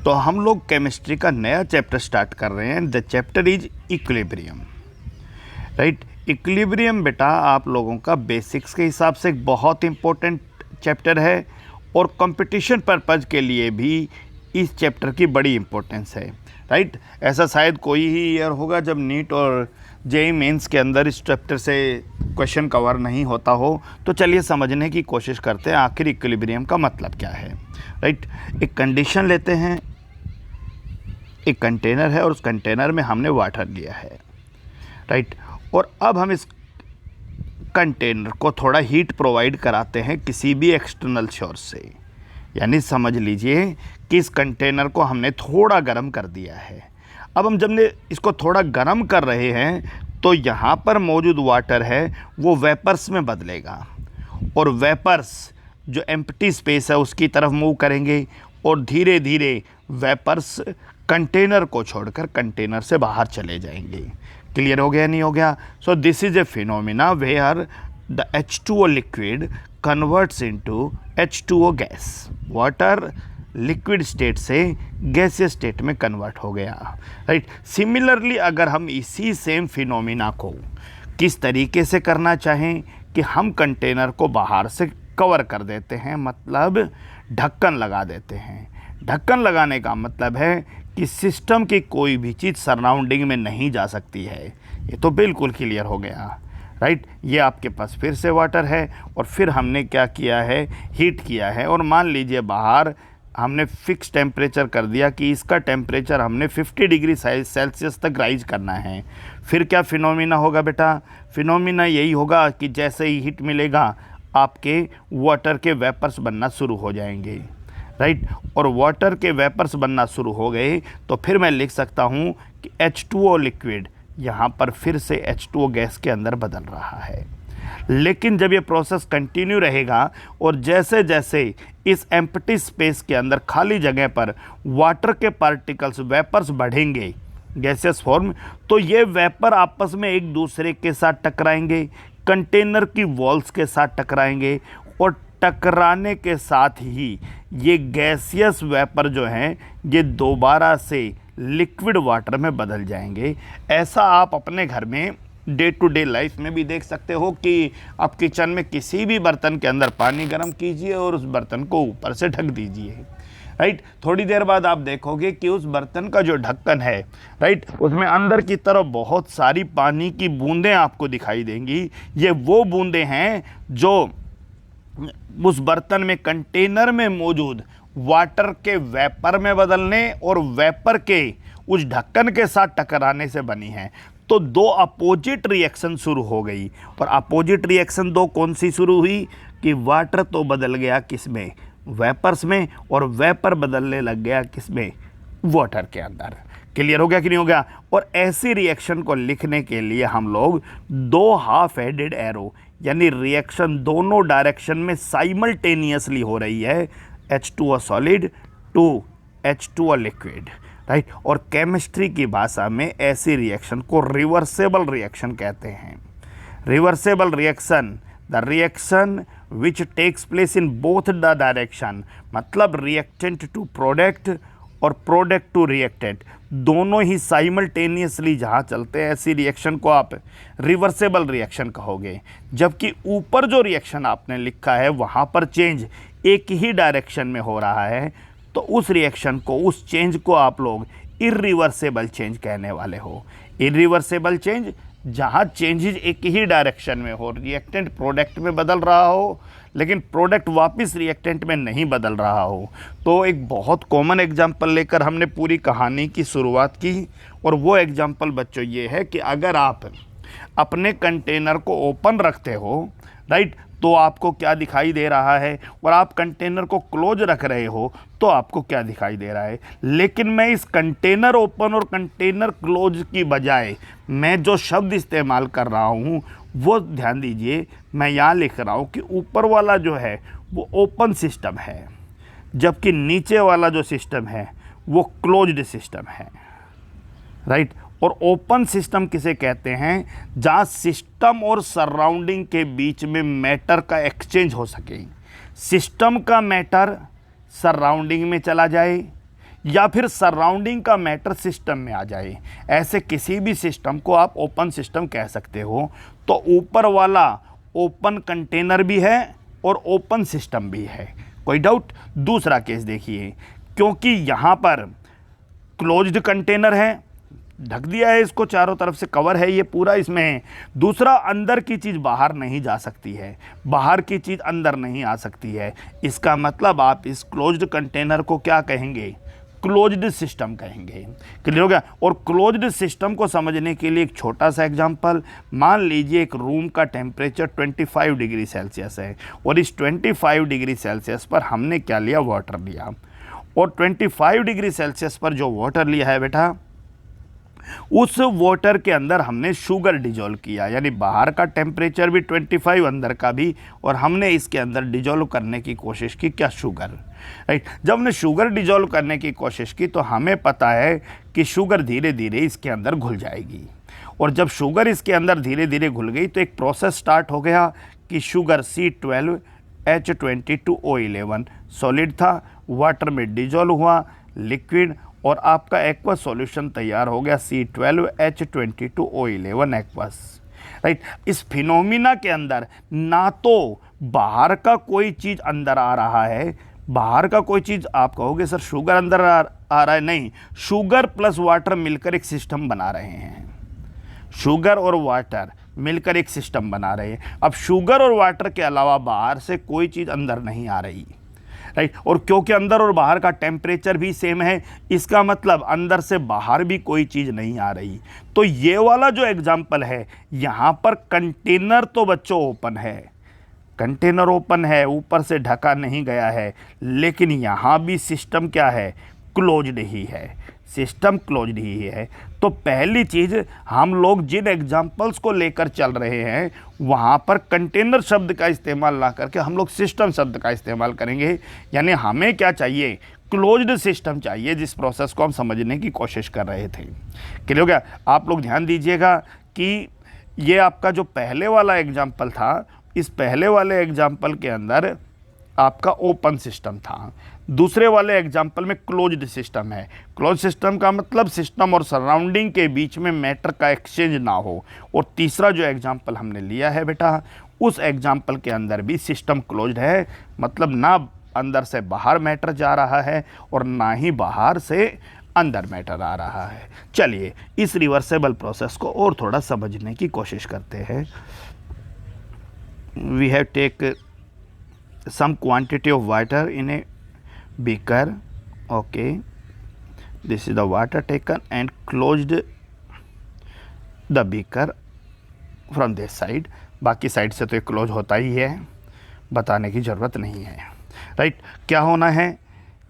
तो हम लोग केमिस्ट्री का नया चैप्टर स्टार्ट कर रहे हैं। The chapter is equilibrium, right. Equilibrium बेटा आप लोगों का बेसिक्स के हिसाब से एक बहुत इंपॉर्टेंट चैप्टर है और कंपटीशन पर्पज़ के लिए भी इस चैप्टर की बड़ी इंपॉर्टेंस है, राइट। ऐसा शायद कोई ही ईयर होगा जब नीट और जेईई मेंस के अंदर इस चैप्टर से क्वेश्चन कवर नहीं होता हो। तो चलिए समझने की कोशिश करते हैं आखिर इक्विलिब्रियम का मतलब क्या है, राइट। एक कंडीशन लेते हैं, एक कंटेनर है और उस कंटेनर में हमने वाटर लिया है, राइट। और अब हम इस कंटेनर को थोड़ा हीट प्रोवाइड कराते हैं किसी भी एक्सटर्नल सोर्स से, यानी समझ लीजिए कि इस कंटेनर को हमने थोड़ा गर्म कर दिया है। अब हम जब इसको थोड़ा गर्म कर रहे हैं तो यहाँ पर मौजूद वाटर है वो वेपर्स में बदलेगा और वेपर्स जो एम्प्टी स्पेस है उसकी तरफ मूव करेंगे और धीरे धीरे वेपर्स कंटेनर को छोड़कर कंटेनर से बाहर चले जाएंगे। क्लियर हो गया नहीं हो गया? So this is a phenomena where the H2O liquid converts into H2O gas. Water liquid state से गैसीय स्टेट में कन्वर्ट हो गया, राइट। सिमिलरली अगर हम इसी सेम फिनोमिना को किस तरीके से करना चाहें कि हम कंटेनर को बाहर से कवर कर देते हैं, मतलब ढक्कन लगा देते हैं। ढक्कन लगाने का मतलब है कि सिस्टम की कोई भी चीज़ सराउंडिंग में नहीं जा सकती है। ये तो बिल्कुल क्लियर हो गया, राइट। ये आपके पास फिर से वाटर है और फिर हमने क्या किया है, हीट किया है। और मान लीजिए बाहर हमने फिक्स टेम्परेचर कर दिया कि इसका टेम्परेचर हमने 50 डिग्री सेल्सियस तक राइज करना है। फिर क्या फिनोमिना होगा बेटा? फिनोमिना यही होगा कि जैसे ही हीट मिलेगा आपके वाटर के वेपर्स बनना शुरू हो जाएंगे, राइट। और वाटर के वेपर्स बनना शुरू हो गए तो फिर मैं लिख सकता हूँ कि H2O लिक्विड यहाँ पर फिर से H2O गैस के अंदर बदल रहा है। लेकिन जब ये प्रोसेस कंटिन्यू रहेगा और जैसे जैसे इस एम्प्टी स्पेस के अंदर खाली जगह पर वाटर के पार्टिकल्स वेपर्स बढ़ेंगे गैसियस फॉर्म, तो ये वेपर आपस में एक दूसरे के साथ टकराएंगे, कंटेनर की वॉल्स के साथ टकराएंगे और टकराने के साथ ही ये गैसियस वेपर जो हैं ये दोबारा से लिक्विड वाटर में बदल जाएंगे। ऐसा आप अपने घर में डे टू डे लाइफ में भी देख सकते हो कि आप किचन में किसी भी बर्तन के अंदर पानी गर्म कीजिए और उस बर्तन को ऊपर से ढक दीजिए, राइट। थोड़ी देर बाद आप देखोगे कि उस बर्तन का जो ढक्कन है, राइट, उसमें अंदर की तरफ बहुत सारी पानी की बूंदें आपको दिखाई देंगी। ये वो बूंदें हैं जो उस बर्तन में कंटेनर में मौजूद वाटर के वेपर में बदलने और वेपर के उस ढक्कन के साथ टकराने से बनी हैं। तो दो अपोजिट रिएक्शन शुरू हो गई। और अपोजिट रिएक्शन दो कौन सी शुरू हुई कि वाटर तो बदल गया किस में, वेपर्स में, और वेपर बदलने लग गया किस में, वाटर के अंदर। क्लियर हो गया कि नहीं हो गया? और ऐसी रिएक्शन को लिखने के लिए हम लोग दो हाफ हेडेड एरो यानी रिएक्शन दोनों डायरेक्शन में साइमल्टेनियसली हो रही है, H2O solid to H2O liquid, right. और केमिस्ट्री की भाषा में ऐसी रिएक्शन को रिवर्सेबल रिएक्शन कहते हैं। Reversible reaction, the reaction which takes place in both the direction, मतलब रिएक्टेंट टू प्रोडक्ट और प्रोडक्ट टू रिएक्टेंट दोनों ही साइमल्टेनियसली जहाँ चलते हैं, ऐसी रिएक्शन को आप रिवर्सेबल रिएक्शन कहोगे। जबकि ऊपर जो रिएक्शन आपने लिखा है वहाँ पर चेंज एक ही डायरेक्शन में हो रहा है, तो उस रिएक्शन को, उस चेंज को आप लोग इरिवर्सेबल चेंज कहने वाले हो। इरिवर्सेबल चेंज जहाँ चेंजेज एक ही डायरेक्शन में हो, रिएक्टेंट प्रोडक्ट में बदल रहा हो लेकिन प्रोडक्ट वापस रिएक्टेंट में नहीं बदल रहा हो। तो एक बहुत कॉमन एग्जांपल लेकर हमने पूरी कहानी की शुरुआत की और वो एग्जांपल बच्चों ये है कि अगर आप अपने कंटेनर को ओपन रखते हो, राइट, तो आपको क्या दिखाई दे रहा है, और आप कंटेनर को क्लोज रख रहे हो तो आपको क्या दिखाई दे रहा है। लेकिन मैं इस कंटेनर ओपन और कंटेनर क्लोज की बजाय मैं जो शब्द इस्तेमाल कर रहा हूँ वो ध्यान दीजिए, मैं यहाँ लिख रहा हूँ कि ऊपर वाला जो है वो ओपन सिस्टम है जबकि नीचे वाला जो सिस्टम है वो क्लोज्ड सिस्टम है, राइट। और ओपन सिस्टम किसे कहते हैं? जहाँ सिस्टम और सराउंडिंग के बीच में मैटर का एक्सचेंज हो सके। सिस्टम का मैटर सराउंडिंग में चला जाए या फिर सराउंडिंग का मैटर सिस्टम में आ जाए, ऐसे किसी भी सिस्टम को आप ओपन सिस्टम कह सकते हो। तो ऊपर वाला ओपन कंटेनर भी है और ओपन सिस्टम भी है, कोई डाउट। दूसरा केस देखिए, क्योंकि यहाँ पर क्लोज्ड कंटेनर है, ढक दिया है, इसको चारों तरफ से कवर है ये पूरा इसमें। दूसरा, अंदर की चीज़ बाहर नहीं जा सकती है, बाहर की चीज़ अंदर नहीं आ सकती है। इसका मतलब आप इस क्लोज्ड कंटेनर को क्या कहेंगे? क्लोज्ड सिस्टम कहेंगे। क्लियर हो गया। और क्लोज्ड सिस्टम को समझने के लिए एक छोटा सा एग्जांपल, मान लीजिए एक रूम का टेम्परेचर 25 डिग्री सेल्सियस है और इस 25 डिग्री सेल्सियस पर हमने क्या लिया? वाटर लिया। और 25 डिग्री सेल्सियस पर जो वाटर लिया है बेटा, उस वाटर के अंदर हमने शुगर डिजोल्व किया, यानी बाहर का टेम्परेचर भी 25, अंदर का भी, और हमने इसके अंदर डिजोल्व करने की कोशिश की, क्या? शुगर। राइट। जब हमने शुगर डिजोल्व करने की कोशिश की तो हमें पता है कि शुगर धीरे धीरे इसके अंदर घुल जाएगी, और जब शुगर इसके अंदर धीरे धीरे घुल गई तो एक प्रोसेस स्टार्ट हो गया कि शुगर C12H22O11 सॉलिड था, वाटर में डिजोल्व हुआ लिक्विड, और आपका एक्वस सॉल्यूशन तैयार हो गया C12H22O11 एक्वस। राइट। इस फिनोमिना के अंदर ना तो बाहर का कोई चीज़ अंदर आ रहा है, बाहर का कोई चीज़, आप कहोगे सर शुगर अंदर आ रहा है, नहीं, शुगर प्लस वाटर मिलकर एक सिस्टम बना रहे हैं, शुगर और वाटर मिलकर एक सिस्टम बना रहे हैं। अब शुगर और वाटर के अलावा बाहर से कोई चीज़ अंदर नहीं आ रही। राइट। और क्योंकि अंदर और बाहर का टेम्परेचर भी सेम है, इसका मतलब अंदर से बाहर भी कोई चीज़ नहीं आ रही। तो ये वाला जो एग्जाम्पल है, यहाँ पर कंटेनर तो बच्चों ओपन है, कंटेनर ओपन है, ऊपर से ढका नहीं गया है, लेकिन यहाँ भी सिस्टम क्या है? क्लोज्ड ही है, सिस्टम क्लोज्ड ही है। तो पहली चीज़, हम लोग जिन एग्जाम्पल्स को लेकर चल रहे हैं वहाँ पर कंटेनर शब्द का इस्तेमाल ना करके हम लोग सिस्टम शब्द का इस्तेमाल करेंगे। यानी हमें क्या चाहिए? क्लोज्ड सिस्टम चाहिए, जिस प्रोसेस को हम समझने की कोशिश कर रहे थे। क्लियर हो गया। आप लोग ध्यान दीजिएगा कि ये आपका जो पहले वाला एग्जाम्पल था, इस पहले वाले एग्जाम्पल के अंदर आपका ओपन सिस्टम था, दूसरे वाले एग्जाम्पल में क्लोज्ड सिस्टम है। क्लोज सिस्टम का मतलब सिस्टम और सराउंडिंग के बीच में मैटर का एक्सचेंज ना हो। और तीसरा जो एग्जाम्पल हमने लिया है बेटा, उस एग्जाम्पल के अंदर भी सिस्टम क्लोज्ड है, मतलब ना अंदर से बाहर मैटर जा रहा है और ना ही बाहर से अंदर मैटर आ रहा है। चलिए इस रिवर्सेबल प्रोसेस को और थोड़ा समझने की कोशिश करते हैं। We have take some quantity of water in a beaker. Okay, this is the water taken and closed the beaker from this side. बाकी साइड से तो ये क्लोज होता ही है, बताने की ज़रूरत नहीं है। राइट। क्या होना है?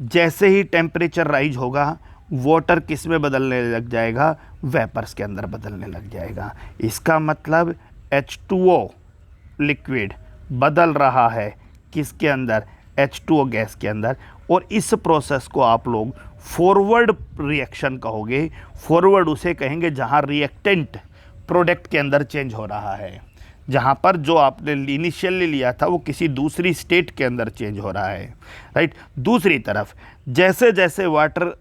जैसे ही टेम्परेचर राइज होगा, वाटर किस में बदलने लग जाएगा? वेपर्स के अंदर बदलने लग जाएगा। इसका मतलब H2O लिक्विड बदल रहा है किसके अंदर? H2O गैस के अंदर। और इस प्रोसेस को आप लोग फॉरवर्ड रिएक्शन कहोगे। फॉरवर्ड उसे कहेंगे जहां रिएक्टेंट प्रोडक्ट के अंदर चेंज हो रहा है, जहां पर जो आपने इनिशियली लिया था वो किसी दूसरी स्टेट के अंदर चेंज हो रहा है। राइट। दूसरी तरफ जैसे जैसे वाटर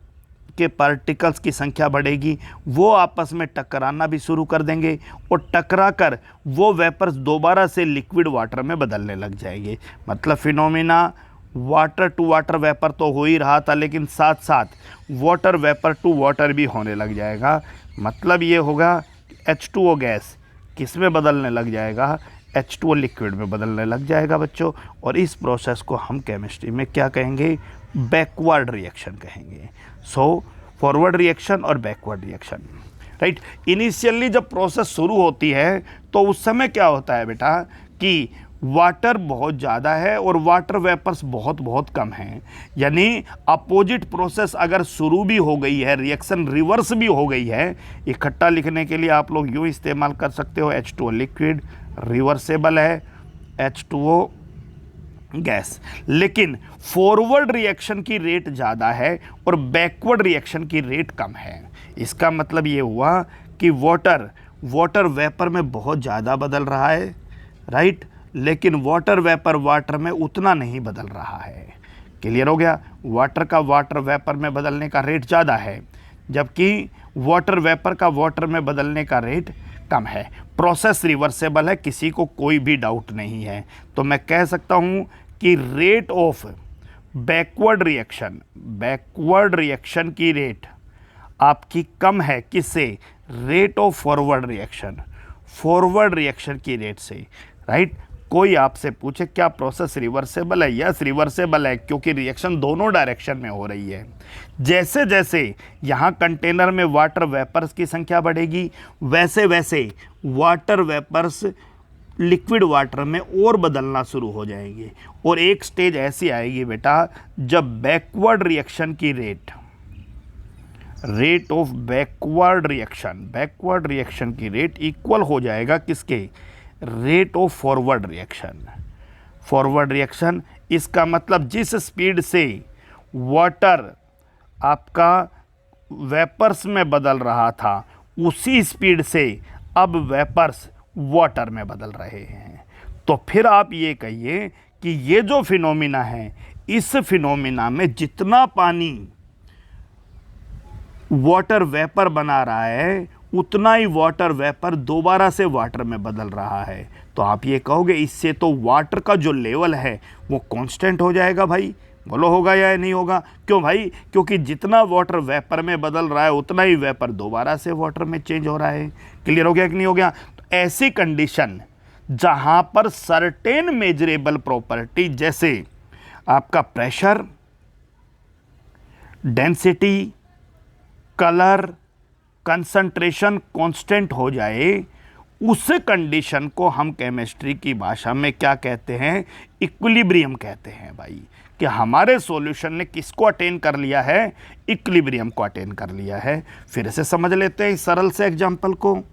के पार्टिकल्स की संख्या बढ़ेगी, वो आपस में टकराना भी शुरू कर देंगे, और टकरा कर वो वेपर्स दोबारा से लिक्विड वाटर में बदलने लग जाएंगे। मतलब phenomena water to water vapour तो हो ही रहा था, लेकिन साथ साथ वाटर वेपर टू वाटर भी होने लग जाएगा। मतलब ये होगा H2O गैस किस में बदलने लग जाएगा? H2O लिक्विड में बदलने लग जाएगा बच्चों। और इस प्रोसेस को हम केमिस्ट्री में क्या कहेंगे? बैकवर्ड रिएक्शन कहेंगे। सो फॉरवर्ड रिएक्शन और बैकवर्ड रिएक्शन। राइट। इनिशियली जब प्रोसेस शुरू होती है तो उस समय क्या होता है बेटा कि वाटर बहुत ज़्यादा है और वाटर वेपर्स बहुत बहुत कम हैं। यानी अपोजिट प्रोसेस अगर शुरू भी हो गई है, रिएक्शन रिवर्स भी हो गई है, इकट्ठा लिखने के लिए आप लोग यूँ इस्तेमाल कर सकते हो, H2O लिक्विड रिवर्सेबल है, H2O गैस। लेकिन फॉरवर्ड रिएक्शन की रेट ज़्यादा है और बैकवर्ड रिएक्शन की रेट कम है। इसका मतलब ये हुआ कि वाटर वेपर में बहुत ज़्यादा बदल रहा है। राइट। लेकिन वाटर वेपर वाटर में उतना नहीं बदल रहा है। क्लियर हो गया। वाटर का वाटर वेपर में बदलने का रेट ज़्यादा है, जबकि वाटर वेपर का वाटर में बदलने का रेट कम है। प्रोसेस रिवर्सेबल है, किसी को कोई भी डाउट नहीं है। तो मैं कह सकता हूँ कि रेट ऑफ बैकवर्ड रिएक्शन की रेट आपकी कम है, किससे? रेट ऑफ फॉरवर्ड रिएक्शन की रेट से, राइट। कोई आपसे पूछे क्या प्रोसेस रिवर्सेबल है? यस रिवर्सेबल है, क्योंकि रिएक्शन दोनों डायरेक्शन में हो रही है। जैसे जैसे यहाँ कंटेनर में वाटर वेपर्स की संख्या बढ़ेगी, वैसे वैसे वाटर वेपर्स लिक्विड वाटर में और बदलना शुरू हो जाएंगे, और एक स्टेज ऐसी आएगी बेटा जब बैकवर्ड रिएक्शन की रेट ऑफ बैकवर्ड रिएक्शन की रेट इक्वल हो जाएगा किसके? Rate of forward reaction. इसका मतलब जिस स्पीड से वाटर आपका वेपर्स में बदल रहा था, उसी स्पीड से अब वेपर्स वाटर में बदल रहे हैं। तो फिर आप ये कहिए कि ये जो फिनोमिना है, इस फिनोमिना में जितना पानी वाटर वेपर बना रहा है, उतना ही वाटर वेपर दोबारा से वाटर में बदल रहा है। तो आप ये कहोगे इससे तो वाटर का जो लेवल है वो कांस्टेंट हो जाएगा भाई। बोलो होगा या नहीं होगा? क्यों भाई? क्योंकि जितना वाटर वेपर में बदल रहा है, उतना ही वेपर दोबारा से वाटर में चेंज हो रहा है। क्लियर हो गया कि नहीं हो गया? तो ऐसी कंडीशन जहां पर सर्टेन मेजरेबल प्रॉपर्टी, जैसे आपका pressure, density, colour, concentration constant हो जाए, उस कंडीशन को हम केमिस्ट्री की भाषा में क्या कहते हैं? इक्विलिब्रियम कहते हैं भाई। कि हमारे सॉल्यूशन ने किसको अटेन कर लिया है? इक्विलिब्रियम को अटेन कर लिया है। फिर से समझ लेते हैं इस सरल से एग्जांपल को।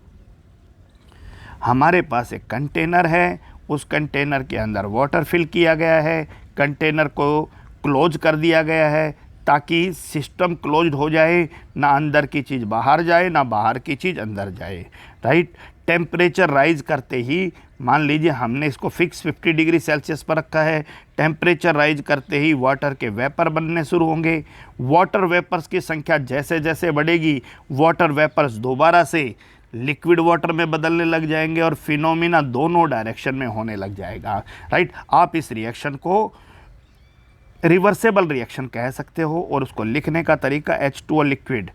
हमारे पास एक कंटेनर है, उस कंटेनर के अंदर वाटर फिल किया गया है, कंटेनर को क्लोज कर दिया गया है ताकि सिस्टम क्लोज्ड हो जाए, ना अंदर की चीज़ बाहर जाए, ना बाहर की चीज़ अंदर जाए, राइट। टेम्परेचर राइज करते ही, मान लीजिए हमने इसको फिक्स 50 डिग्री सेल्सियस पर रखा है, टेम्परेचर राइज करते ही वाटर के वेपर बनने शुरू होंगे। वाटर वेपर्स की संख्या जैसे जैसे बढ़ेगी, वाटर वेपर्स दोबारा से लिक्विड वाटर में बदलने लग जाएंगे और फिनोमिना दोनों डायरेक्शन में होने लग जाएगा, राइट। आप इस रिएक्शन को रिवर्सेबल रिएक्शन कह सकते हो, और उसको लिखने का तरीका H2O लिक्विड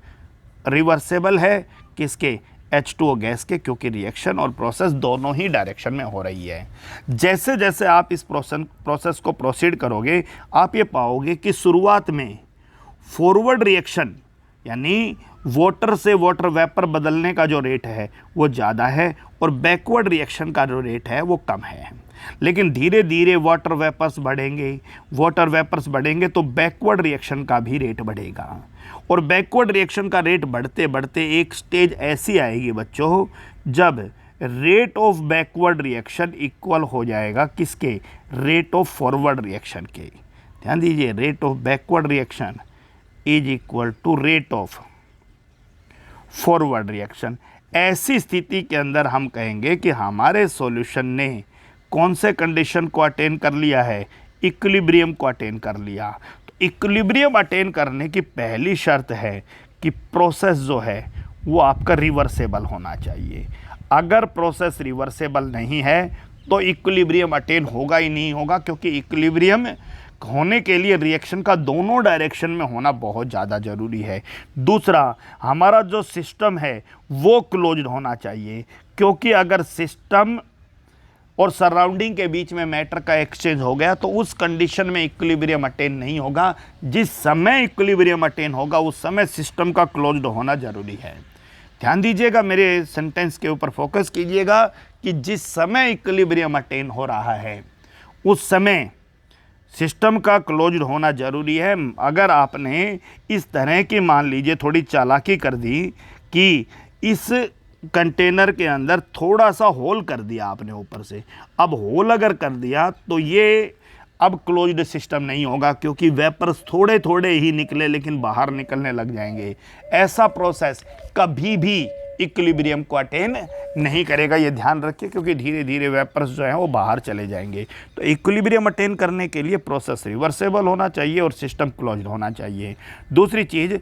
रिवर्सेबल है किसके? H2O गैस के, क्योंकि रिएक्शन और प्रोसेस दोनों ही डायरेक्शन में हो रही है। जैसे जैसे आप इस प्रोसेस को प्रोसीड करोगे, आप ये पाओगे कि शुरुआत में फॉरवर्ड रिएक्शन यानी वाटर से वाटर वेपर बदलने का जो रेट है वो ज़्यादा है, और बैकवर्ड रिएक्शन का जो रेट है वो कम है। लेकिन धीरे धीरे वाटर वेपर्स बढ़ेंगे तो बैकवर्ड रिएक्शन का भी रेट बढ़ेगा, और बैकवर्ड रिएक्शन का रेट बढ़ते बढ़ते एक स्टेज ऐसी आएगी बच्चों जब rate of backward reaction equal हो जाएगा किसके? रेट ऑफ फॉरवर्ड रिएक्शन के। ध्यान दीजिए, rate of backward reaction is equal to rate of forward reaction. ऐसी स्थिति के अंदर हम कहेंगे कि हमारे सॉल्यूशन ने कौन से कंडीशन को अटेन कर लिया है? इक्विलिब्रियम को अटेन कर लिया। तो इक्विलिब्रियम अटेन करने की पहली शर्त है कि प्रोसेस जो है वो आपका रिवर्सेबल होना चाहिए। अगर प्रोसेस रिवर्सेबल नहीं है तो इक्विलिब्रियम अटेन होगा ही नहीं होगा, क्योंकि इक्विलिब्रियम होने के लिए रिएक्शन का दोनों डायरेक्शन में होना बहुत ज़्यादा ज़रूरी है। दूसरा, हमारा जो सिस्टम है वो क्लोज्ड होना चाहिए, क्योंकि अगर सिस्टम और सराउंडिंग के बीच में मैटर का एक्सचेंज हो गया तो उस कंडीशन में इक्विलिब्रियम अटेन नहीं होगा। जिस समय इक्विलिब्रियम अटेन होगा उस समय सिस्टम का क्लोज्ड होना ज़रूरी है। ध्यान दीजिएगा, मेरे सेंटेंस के ऊपर फोकस कीजिएगा कि जिस समय इक्विलिब्रियम अटेन हो रहा है उस समय सिस्टम का क्लोज्ड होना ज़रूरी है। अगर आपने इस तरह की, मान लीजिए, थोड़ी चालाकी कर दी कि इस कंटेनर के अंदर थोड़ा सा होल कर दिया आपने ऊपर से, अब होल अगर कर दिया तो ये अब क्लोज्ड सिस्टम नहीं होगा, क्योंकि वेपर्स थोड़े थोड़े ही निकले लेकिन बाहर निकलने लग जाएंगे। ऐसा प्रोसेस कभी भी इक्विलिब्रियम को अटेन नहीं करेगा, ये ध्यान रखिए, क्योंकि धीरे धीरे वेपर्स जो हैं वो बाहर चले जाएंगे। तो इक्विलिब्रियम अटेन करने के लिए प्रोसेस रिवर्सेबल होना चाहिए और सिस्टम क्लोज्ड होना चाहिए। दूसरी चीज़,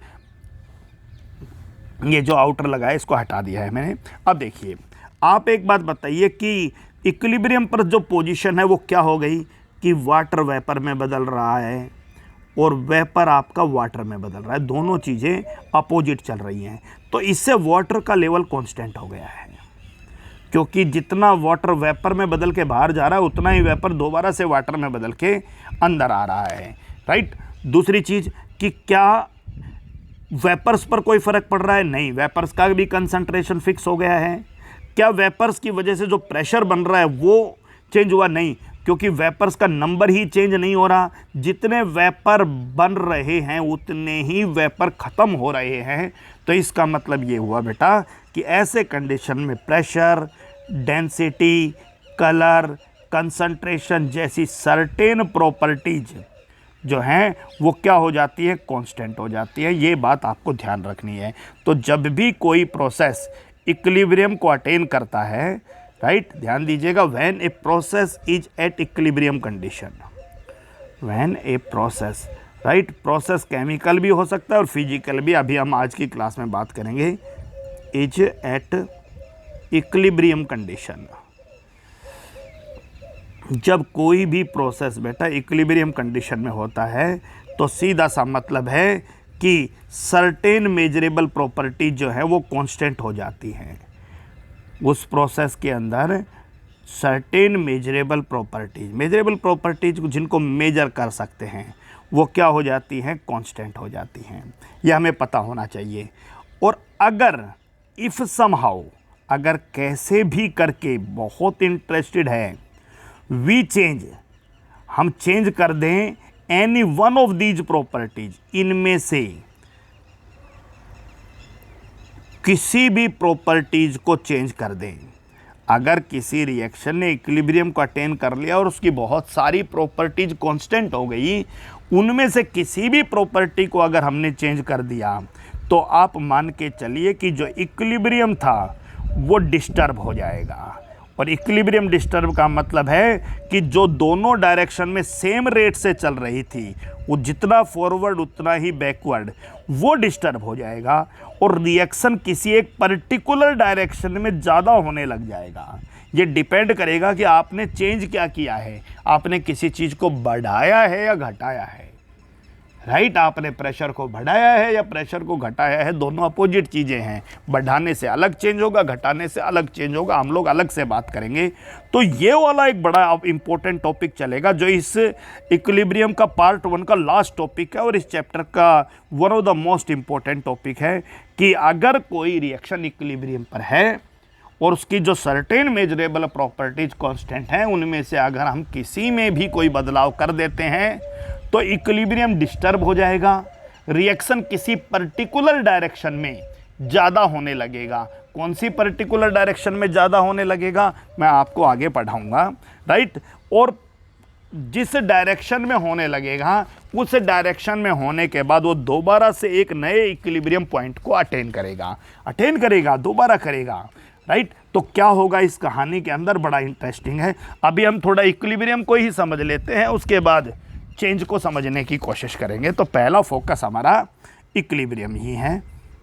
ये जो आउटर लगा है इसको हटा दिया है मैंने। अब देखिए, आप एक बात बताइए कि इक्विलिब्रियम पर जो पोजीशन है वो क्या हो गई कि वाटर वेपर में बदल रहा है और वेपर आपका वाटर में बदल रहा है, दोनों चीज़ें अपोजिट चल रही हैं। तो इससे वाटर का लेवल कांस्टेंट हो गया है, क्योंकि जितना वाटर वेपर में बदल के बाहर जा रहा है उतना ही वेपर दोबारा से वाटर में बदल के अंदर आ रहा है, राइट। दूसरी चीज़ कि क्या वेपर्स पर कोई फ़र्क पड़ रहा है? नहीं, वेपर्स का भी कंसंट्रेशन फिक्स हो गया है। क्या वेपर्स की वजह से जो प्रेशर बन रहा है वो चेंज हुआ? नहीं, क्योंकि वेपर्स का नंबर ही चेंज नहीं हो रहा। जितने वेपर बन रहे हैं उतने ही वेपर ख़त्म हो रहे हैं। तो इसका मतलब ये हुआ बेटा कि ऐसे कंडीशन में प्रेशर, डेंसिटी, कलर, कंसंट्रेशन जैसी सर्टेन प्रॉपर्टीज जो हैं वो क्या हो जाती है? कांस्टेंट हो जाती है। ये बात आपको ध्यान रखनी है। तो जब भी कोई प्रोसेस इक्विलिब्रियम को अटेन करता है, राइट, ध्यान दीजिएगा, when a process is at equilibrium condition, when a process, right, process chemical भी हो सकता है और फिजिकल भी, अभी हम आज की क्लास में बात करेंगे, इज एट इक्विलिब्रियम कंडीशन। जब कोई भी प्रोसेस बेटा इक्विलिब्रियम कंडीशन में होता है तो सीधा सा मतलब है कि सर्टेन मेजरेबल प्रॉपर्टी जो है वो कांस्टेंट हो जाती हैं। उस प्रोसेस के अंदर सर्टेन मेजरेबल प्रॉपर्टीज जिनको मेजर कर सकते हैं वो क्या हो जाती हैं? कांस्टेंट हो जाती हैं। ये हमें पता होना चाहिए। और अगर इफ़ समहाउ, अगर कैसे भी करके, बहुत इंटरेस्टेड है, वी चेंज, हम चेंज कर दें any one of these properties, इनमें से किसी भी प्रॉपर्टीज को चेंज कर दें। अगर किसी रिएक्शन ने इक्विलिब्रियम को अटेन कर लिया और उसकी बहुत सारी प्रॉपर्टीज कांस्टेंट हो गई, उनमें से किसी भी प्रॉपर्टी को अगर हमने चेंज कर दिया तो आप मान के चलिए कि जो इक्विलिब्रियम था वो डिस्टर्ब हो जाएगा। और इक्विलिब्रियम डिस्टर्ब का मतलब है कि जो दोनों डायरेक्शन में सेम रेट से चल रही थी, वो जितना फॉरवर्ड उतना ही बैकवर्ड, वो डिस्टर्ब हो जाएगा और रिएक्शन किसी एक पर्टिकुलर डायरेक्शन में ज़्यादा होने लग जाएगा। ये डिपेंड करेगा कि आपने चेंज क्या किया है, आपने किसी चीज़ को बढ़ाया है या घटाया है, राइट। आपने प्रेशर को बढ़ाया है या प्रेशर को घटाया है, दोनों अपोजिट चीज़ें हैं। बढ़ाने से अलग चेंज होगा, घटाने से अलग चेंज होगा, हम लोग अलग से बात करेंगे। तो ये वाला एक बड़ा इंपॉर्टेंट टॉपिक चलेगा जो इस इक्विलिब्रियम का पार्ट 1 का लास्ट टॉपिक है और इस चैप्टर का one of the most important topic है कि अगर कोई रिएक्शन इक्विलिब्रियम पर है और उसकी जो सर्टेन मेजरेबल प्रॉपर्टीज कांस्टेंट हैं, उनमें से अगर हम किसी में भी कोई बदलाव कर देते हैं तो इक्विलिब्रियम डिस्टर्ब हो जाएगा, रिएक्शन किसी पर्टिकुलर डायरेक्शन में ज़्यादा होने लगेगा। कौन सी पर्टिकुलर डायरेक्शन में ज़्यादा होने लगेगा मैं आपको आगे पढ़ाऊंगा, राइट। और जिस डायरेक्शन में होने लगेगा उस डायरेक्शन में होने के बाद वो दोबारा से एक नए इक्विलिब्रियम पॉइंट को अटेन करेगा, दोबारा करेगा, राइट। तो क्या होगा इस कहानी के अंदर, बड़ा इंटरेस्टिंग है। अभी हम थोड़ा इक्विलिब्रियम को ही समझ लेते हैं, उसके बाद चेंज को समझने की कोशिश करेंगे। तो पहला फोकस हमारा इक्विलिब्रियम ही है।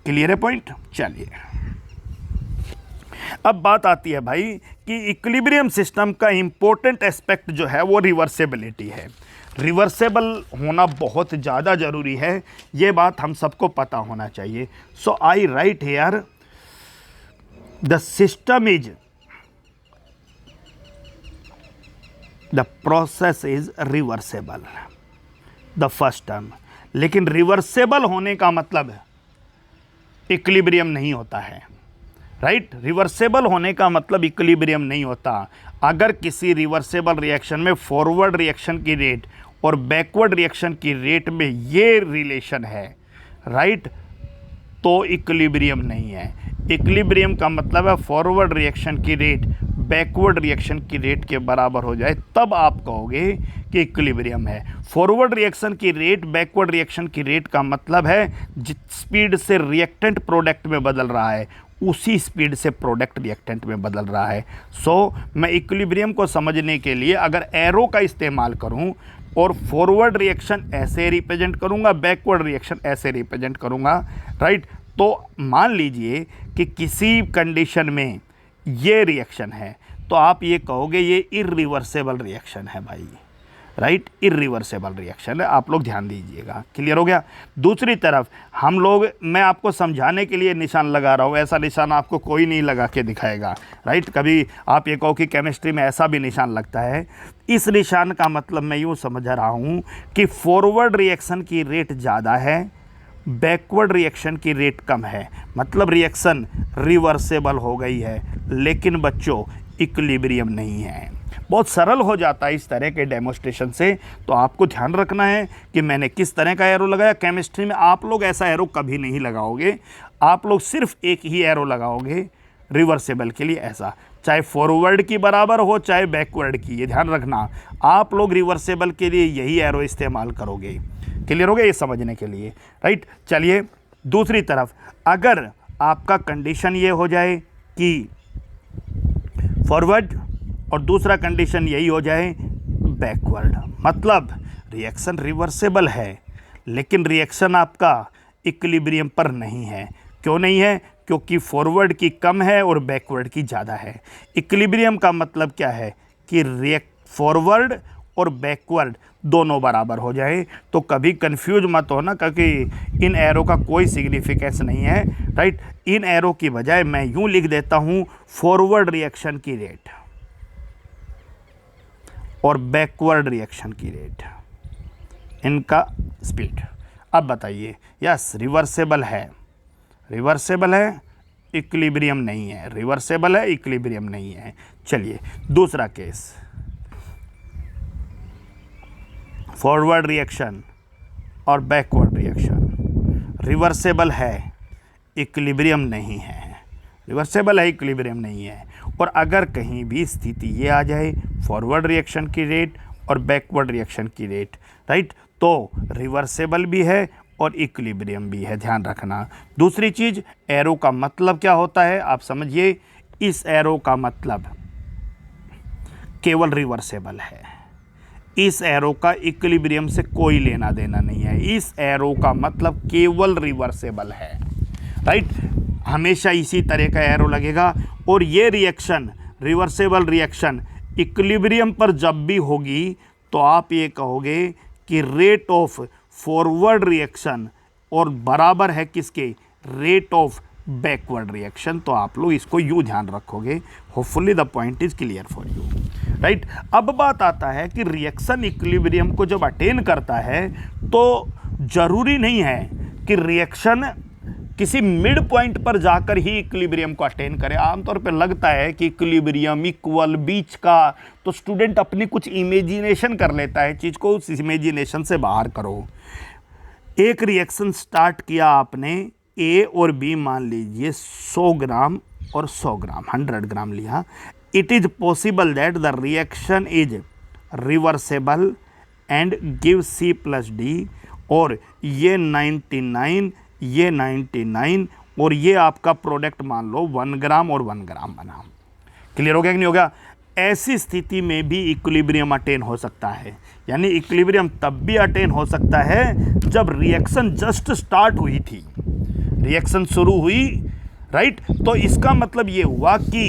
क्लियर है पॉइंट? चलिए, अब बात आती है भाई कि इक्विलिब्रियम सिस्टम का इंपॉर्टेंट एस्पेक्ट जो है वो रिवर्सेबिलिटी है। रिवर्सेबल होना बहुत ज़्यादा ज़रूरी है, ये बात हम सबको पता होना चाहिए। So I write here the system is, the process is reversible, the first term. लेकिन रिवर्सेबल होने का मतलब इक्विलिब्रियम नहीं होता है, राइट। रिवर्सेबल होने का मतलब इक्विलिब्रियम नहीं होता। अगर किसी रिवर्सेबल रिएक्शन में फॉरवर्ड रिएक्शन की रेट और बैकवर्ड रिएक्शन की रेट में ये रिलेशन है, राइट, तो इक्विलिब्रियम नहीं है। इक्विलिब्रियम का मतलब है फॉरवर्ड रिएक्शन की रेट बैकवर्ड रिएक्शन की रेट के बराबर हो जाए, तब आप कहोगे कि इक्विलिब्रियम है। फॉरवर्ड रिएक्शन की रेट बैकवर्ड रिएक्शन की रेट का मतलब है जिस स्पीड से रिएक्टेंट प्रोडक्ट में बदल रहा है उसी स्पीड से प्रोडक्ट रिएक्टेंट में बदल रहा है। सो मैं इक्विलिब्रियम को समझने के लिए अगर एरो का इस्तेमाल करूं और फॉरवर्ड रिएक्शन ऐसे रिप्रेजेंट करूंगा, बैकवर्ड रिएक्शन ऐसे रिप्रेजेंट करूंगा, राइट, तो मान लीजिए कि किसी कंडीशन में ये रिएक्शन है तो आप ये कहोगे ये इरिवर्सेबल रिएक्शन है भाई, राइट, इरिवर्सेबल रिएक्शन है। आप लोग ध्यान दीजिएगा, क्लियर हो गया। दूसरी तरफ हम लोग, मैं आपको समझाने के लिए निशान लगा रहा हूँ, ऐसा निशान आपको कोई नहीं लगा के दिखाएगा, राइट। कभी आप ये कहो कि केमिस्ट्री में ऐसा भी निशान लगता है। इस निशान का मतलब मैं यूँ समझ रहा हूँ कि फॉरवर्ड रिएक्शन की रेट ज़्यादा है, बैकवर्ड रिएक्शन की रेट कम है, मतलब रिएक्शन रिवर्सेबल हो गई है, लेकिन बच्चों इक्विलिब्रियम नहीं है। बहुत सरल हो जाता है इस तरह के डेमोस्ट्रेशन से। तो आपको ध्यान रखना है कि मैंने किस तरह का एरो लगाया। केमिस्ट्री में आप लोग ऐसा एरो कभी नहीं लगाओगे, आप लोग सिर्फ एक ही एरो लगाओगे रिवर्सेबल के लिए, ऐसा, चाहे फॉरवर्ड की बराबर हो चाहे बैकवर्ड की, ये ध्यान रखना। आप लोग रिवर्सेबल के लिए यही एरो इस्तेमाल करोगे, क्लियर हो गया, ये समझने के लिए, राइट। चलिए दूसरी तरफ, अगर आपका कंडीशन ये हो जाए कि फॉरवर्ड और दूसरा कंडीशन यही हो जाए बैकवर्ड, मतलब रिएक्शन रिवर्सेबल है लेकिन रिएक्शन आपका इक्विलिब्रियम पर नहीं है। क्यों नहीं है? क्योंकि फॉरवर्ड की कम है और बैकवर्ड की ज़्यादा है। इक्विलिब्रियम का मतलब क्या है कि फॉरवर्ड और बैकवर्ड दोनों बराबर हो जाए। तो कभी कंफ्यूज मत होना, क्योंकि इन एरो का कोई सिग्निफिकेंस नहीं है, राइट। इन एरो की बजाय मैं यूं लिख देता हूं फॉरवर्ड रिएक्शन की रेट और बैकवर्ड रिएक्शन की रेट, इनका स्पीड। अब बताइए, यस रिवर्सेबल है, रिवर्सेबल है, इक्विलिब्रियम नहीं है, रिवर्सेबल है, इक्विलिब्रियम नहीं है। चलिए दूसरा केस, फॉरवर्ड रिएक्शन और बैकवर्ड रिएक्शन रिवर्सेबल है, इक्विलिब्रियम नहीं है, रिवर्सेबल है, इक्विलिब्रियम नहीं है। और अगर कहीं भी स्थिति ये आ जाए फॉरवर्ड रिएक्शन की रेट और बैकवर्ड रिएक्शन की रेट, राइट, तो रिवर्सेबल भी है और इक्विलिब्रियम भी है, ध्यान रखना। दूसरी चीज़, एरो का मतलब क्या होता है आप समझिए। इस एरो का मतलब केवल रिवर्सेबल है, इस एरो का इक्विलिब्रियम से कोई लेना देना नहीं है। इस एरो का मतलब केवल रिवर्सेबल है, राइट। हमेशा इसी तरह का एरो लगेगा। और ये रिएक्शन, रिवर्सेबल रिएक्शन इक्विलिब्रियम पर जब भी होगी तो आप ये कहोगे कि रेट ऑफ फॉरवर्ड रिएक्शन और बराबर है किसके, रेट ऑफ बैकवर्ड रिएक्शन। तो आप लोग इसको यूँ ध्यान रखोगे। Hopefully the point is clear for you, right. अब बात आता है कि रिएक्शन इक्विलिब्रियम को जब अटेन करता है तो जरूरी नहीं है कि रिएक्शन किसी मिड पॉइंट पर जाकर ही इक्विलिब्रियम को अटेन करे। आमतौर पर लगता है कि इक्विलिब्रियम इक्वल बीच का, तो स्टूडेंट अपनी कुछ इमेजिनेशन कर लेता है, चीज़ को उस इमेजिनेशन से बाहर करो। एक रिएक्शन स्टार्ट किया आपने, ए और बी मान लीजिए 100 ग्राम और 100 ग्राम, 100 ग्राम लिया। It is possible that the reaction is reversible and give C plus D, और ये 99, ये 99 और ये आपका प्रोडक्ट मान लो 1 ग्राम और 1 ग्राम बना। क्लियर हो गया कि नहीं हो गया? ऐसी स्थिति में भी इक्विलिब्रियम अटेन हो सकता है। यानी इक्विलिब्रियम तब भी अटेन हो सकता है जब रिएक्शन जस्ट स्टार्ट हुई थी, रिएक्शन शुरू हुई, राइट। तो इसका मतलब ये हुआ कि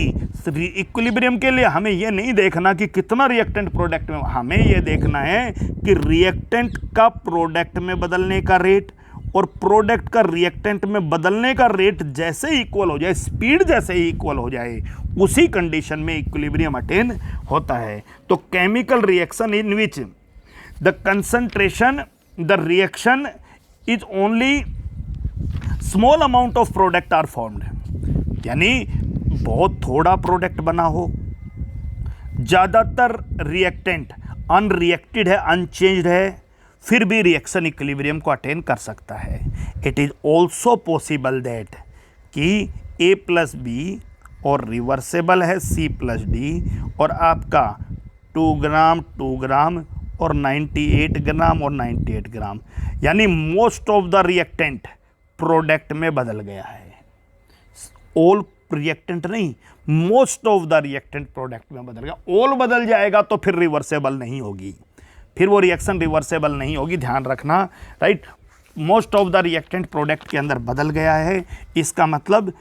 इक्विलिब्रियम के लिए हमें ये नहीं देखना कि कितना रिएक्टेंट प्रोडक्ट में, हमें ये देखना है कि रिएक्टेंट का प्रोडक्ट में बदलने का रेट और प्रोडक्ट का रिएक्टेंट में बदलने का रेट जैसे ही इक्वल हो जाए, स्पीड जैसे ही इक्वल हो जाए, उसी कंडीशन में इक्विलिब्रियम अटेन होता है। तो chemical reaction in which the concentration the reaction is only small amount of product are formed, यानी बहुत थोड़ा प्रोडक्ट बना हो, ज़्यादातर रिएक्टेंट अनरिएक्टेड है, अनचेंज्ड है, फिर भी रिएक्शन इक्विलिब्रियम को अटेन कर सकता है। It is also possible that कि ए प्लस बी और रिवर्सेबल है सी प्लस डी, और आपका 2 ग्राम 2 ग्राम और 98 ग्राम और 98 ग्राम, यानी most of the reactant product में बदल गया है। ऑल रिएक्टेंट नहीं, most of the reactant product में बदल गया। ऑल बदल जाएगा तो फिर रिवर्सेबल नहीं होगी, फिर वो रिएक्शन रिवर्सेबल नहीं होगी, ध्यान रखना, right. Most of the reactant product के अंदर बदल गया है, इसका मतलब,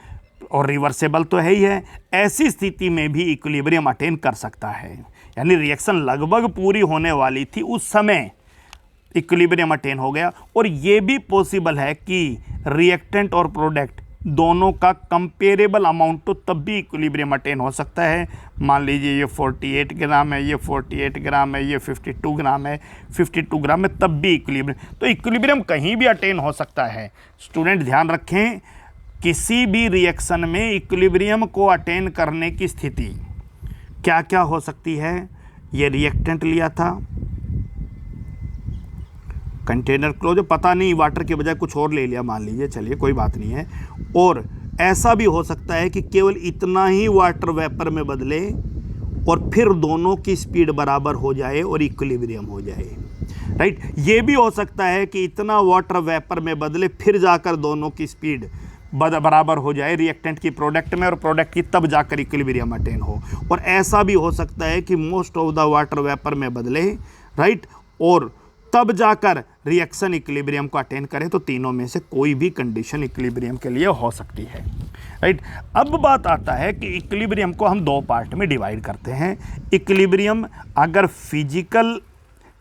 और रिवर्सेबल तो है ही है, ऐसी स्थिति में भी इक्विलिब्रियम अटेन कर सकता है। यानी रिएक्शन लगभग पूरी होने वाली थी, उस समय इक्विलिब्रियम अटेन हो गया। और ये भी पॉसिबल है कि रिएक्टेंट और प्रोडक्ट दोनों का कंपेरेबल अमाउंट तो तब भी इक्विलिब्रियम अटेन हो सकता है। मान लीजिए ये 48 ग्राम है, ये 48 ग्राम है, ये 52 ग्राम है, 52 ग्राम में तब भी इक्विलिब्रियम, तो इक्विलिब्रियम कहीं भी अटेन हो सकता है। स्टूडेंट ध्यान रखें, किसी भी रिएक्शन में इक्विलिब्रियम को अटेन करने की स्थिति क्या क्या हो सकती है। ये रिएक्टेंट लिया था, कंटेनर क्लोज, पता नहीं वाटर के बजाय कुछ और ले लिया मान लीजिए, चलिए कोई बात नहीं है। और ऐसा भी हो सकता है कि केवल इतना ही वाटर वेपर में बदले और फिर दोनों की स्पीड बराबर हो जाए और इक्विलिब्रियम हो जाए, राइट। ये भी हो सकता है कि इतना वाटर वेपर में बदले फिर जाकर दोनों की स्पीड बराबर हो जाए रिएक्टेंट की प्रोडक्ट में, और प्रोडक्ट की तब जाकर इक्विलिब्रियम अटेन हो। और ऐसा भी हो सकता है कि most of the water vapour में बदले, राइट, और तब जाकर रिएक्शन इक्विलिब्रियम को अटेन करे। तो तीनों में से कोई भी कंडीशन इक्विलिब्रियम के लिए हो सकती है, राइट। अब बात आता है कि इक्विलिब्रियम को हम दो पार्ट में डिवाइड करते हैं। इक्विलिब्रियम अगर फिजिकल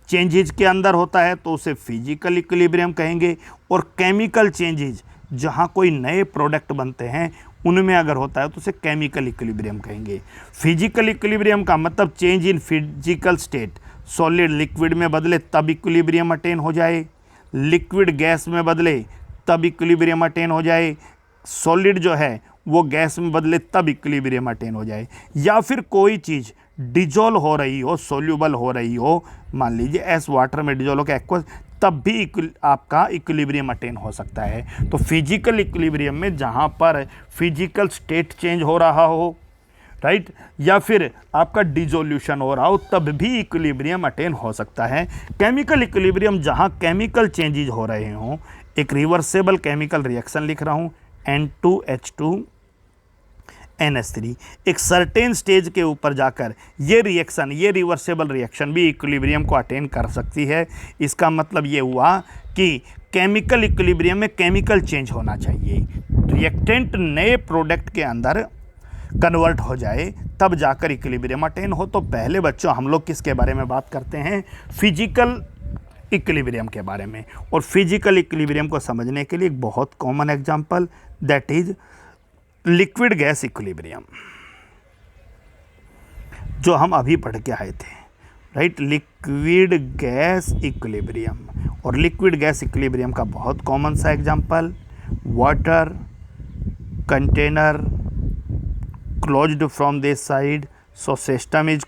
चेंजेज के अंदर होता है तो उसे फिजिकल इक्विलिब्रियम कहेंगे, और केमिकल चेंजेज जहाँ कोई नए प्रोडक्ट बनते हैं उनमें अगर होता है तो उसे केमिकल इक्विलिब्रियम कहेंगे। फिजिकल इक्विलिब्रियम का मतलब change in physical state, solid liquid में बदले तब इक्विलिब्रियम अटेन हो जाए, लिक्विड गैस में बदले तब इक्विलिब्रियम अटेन हो जाए, सॉलिड जो है वो गैस में बदले तब इक्विलिब्रियम अटेन हो जाए, या फिर कोई चीज़ डिजोल्व हो रही हो, सोल्यूबल हो रही हो, मान लीजिए एस वाटर में डिजोल्व होकर एक्वस, तब भी आपका इक्विलिब्रियम अटेन हो सकता है। तो फिजिकल इक्विलिब्रियम में जहाँ पर फिजिकल स्टेट चेंज हो रहा हो, राइट, या फिर आपका डिजोल्यूशन हो रहा हो, तब भी इक्विलिब्रियम अटेन हो सकता है। केमिकल इक्विलिब्रियम जहाँ केमिकल चेंजेज हो रहे हों, एक रिवर्सेबल केमिकल रिएक्शन लिख रहा हूँ, N2H2 NH3, एक सर्टेन स्टेज के ऊपर जाकर ये रिएक्शन, ये रिवर्सेबल रिएक्शन भी इक्विलिब्रियम को अटेन कर सकती है। इसका मतलब ये हुआ कि केमिकल इक्विलिब्रियम में केमिकल चेंज होना चाहिए, रिएक्टेंट नए प्रोडक्ट के अंदर कन्वर्ट हो जाए, तब जाकर इक्विलिब्रियम अटेन हो। तो पहले बच्चों हम लोग किसके बारे में बात करते हैं, फिजिकल इक्विलिब्रियम के बारे में। और फिजिकल इक्विलिब्रियम को समझने के लिए एक बहुत common example, that is liquid gas equilibrium, जो हम अभी पढ़ के आए थे, राइट, लिक्विड गैस इक्विलिब्रियम। और लिक्विड गैस इक्विलिब्रियम का बहुत कॉमन सा example, water container closed from this side, so system is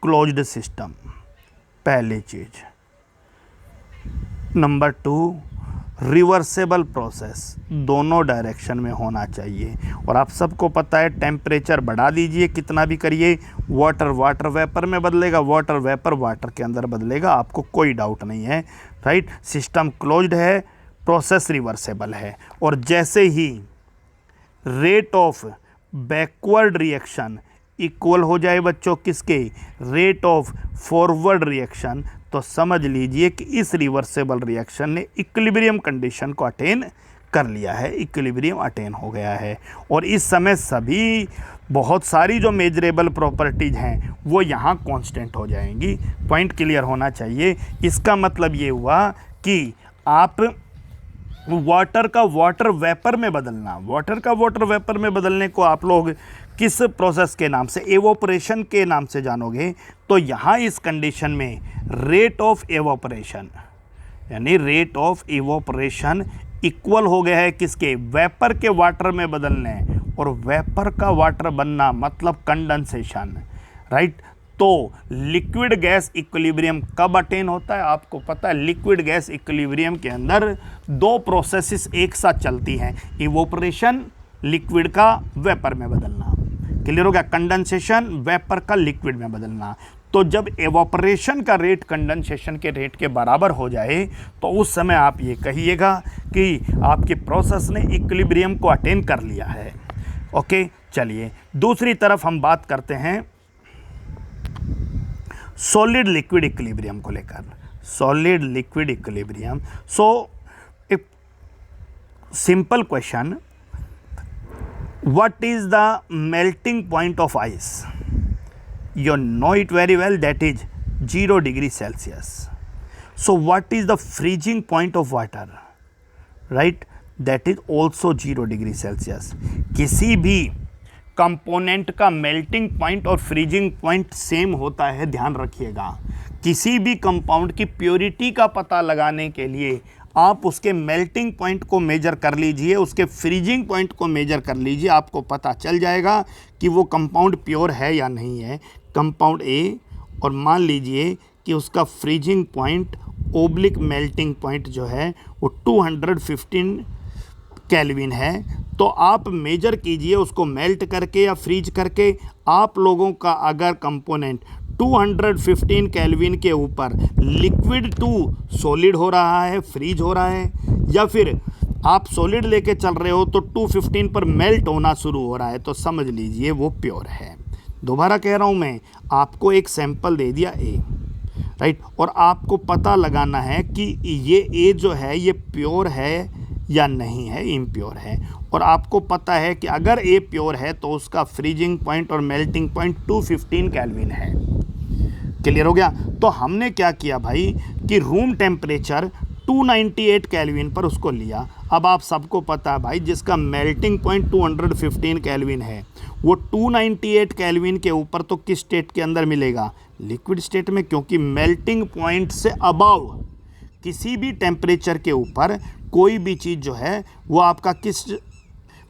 closed system, पहली चीज। नंबर 2, रिवर्सेबल प्रोसेस दोनों डायरेक्शन में होना चाहिए। और आप सबको पता है टेम्परेचर बढ़ा दीजिए कितना भी करिए, वाटर वेपर में बदलेगा, वाटर वेपर वाटर के अंदर बदलेगा, आपको कोई डाउट नहीं है, राइट। सिस्टम क्लोज्ड है, प्रोसेस रिवर्सेबल है। और जैसे ही rate of backward reaction equal हो जाए बच्चों किसके, रेट ऑफ फॉरवर्ड रिएक्शन, तो समझ लीजिए कि इस रिवर्सेबल रिएक्शन ने इक्विलिब्रियम कंडीशन को अटेन कर लिया है, इक्विलिब्रियम अटेन हो गया है। और इस समय सभी बहुत सारी जो मेजरेबल प्रॉपर्टीज़ हैं वो यहाँ कांस्टेंट हो जाएंगी। पॉइंट क्लियर होना चाहिए। इसका मतलब ये हुआ कि आप वाटर का वाटर वेपर में बदलना, वाटर का वाटर वेपर में बदलने को आप लोग किस प्रोसेस के नाम से, एवोपरेशन के नाम से जानोगे। तो यहाँ इस कंडीशन में रेट ऑफ एवोपरेशन, यानी रेट ऑफ एवोपरेशन इक्वल हो गया है किसके, वेपर के वाटर में बदलने, और वेपर का वाटर बनना मतलब कंडेंसेशन, राइट। तो लिक्विड गैस इक्विलिब्रियम कब अटेन होता है, आपको पता है लिक्विड गैस इक्विलिब्रियम के अंदर दो प्रोसेसेस एक साथ चलती हैं, इवोपरेशन, लिक्विड का वेपर में बदलना, क्लियर हो गया, कंडेंसेशन, वेपर का लिक्विड में बदलना। तो जब एवोपरेशन का रेट कंडेंसेशन के रेट के बराबर हो जाए तो उस समय आप ये कहिएगा कि आपके प्रोसेस ने इक्विलिब्रियम को अटेन कर लिया है। ओके, चलिए दूसरी तरफ हम बात करते हैं सॉलिड लिक्विड इक्विलिब्रियम को लेकर। सॉलिड लिक्विड इक्विलिब्रियम, सो एक simple question, what is the melting point of ice? You know it very well, that is 0 degree Celsius. So what is the freezing point of water? Right, that is also 0 degree Celsius. किसी भी component का melting point और freezing point same होता है, ध्यान रखिएगा। किसी भी कंपाउंड की प्योरिटी का पता लगाने के लिए आप उसके मेल्टिंग पॉइंट को मेजर कर लीजिए, उसके फ्रीजिंग पॉइंट को मेजर कर लीजिए, आपको पता चल जाएगा कि वो कंपाउंड प्योर है या नहीं है। कंपाउंड ए, और मान लीजिए कि उसका freezing point oblique melting point जो है वो 215 केल्विन है, तो आप मेजर कीजिए उसको मेल्ट करके या फ्रीज करके। आप लोगों का अगर कंपोनेंट 215 केल्विन के ऊपर लिक्विड टू सॉलिड हो रहा है, फ्रीज हो रहा है, या फिर आप सॉलिड लेके चल रहे हो तो 215 पर मेल्ट होना शुरू हो रहा है, तो समझ लीजिए वो प्योर है। दोबारा कह रहा हूँ मैं, आपको एक सैंपल दे दिया ए, राइट, और आपको पता लगाना है कि ये ए जो है ये प्योर है या नहीं है, इम्प्योर है। और आपको पता है कि अगर ए प्योर है तो उसका फ्रीजिंग पॉइंट और मेल्टिंग पॉइंट 215 केल्विन है। क्लियर हो गया? तो हमने क्या किया भाई कि रूम टेम्परेचर 298 केल्विन पर उसको लिया। अब आप सबको पता है भाई, जिसका मेल्टिंग पॉइंट 215 केल्विन है वो 298 केल्विन के ऊपर तो किस स्टेट के अंदर मिलेगा? लिक्विड स्टेट में, क्योंकि मेल्टिंग पॉइंट से अबव किसी भी टेम्परेचर के ऊपर कोई भी चीज़ जो है वो आपका किस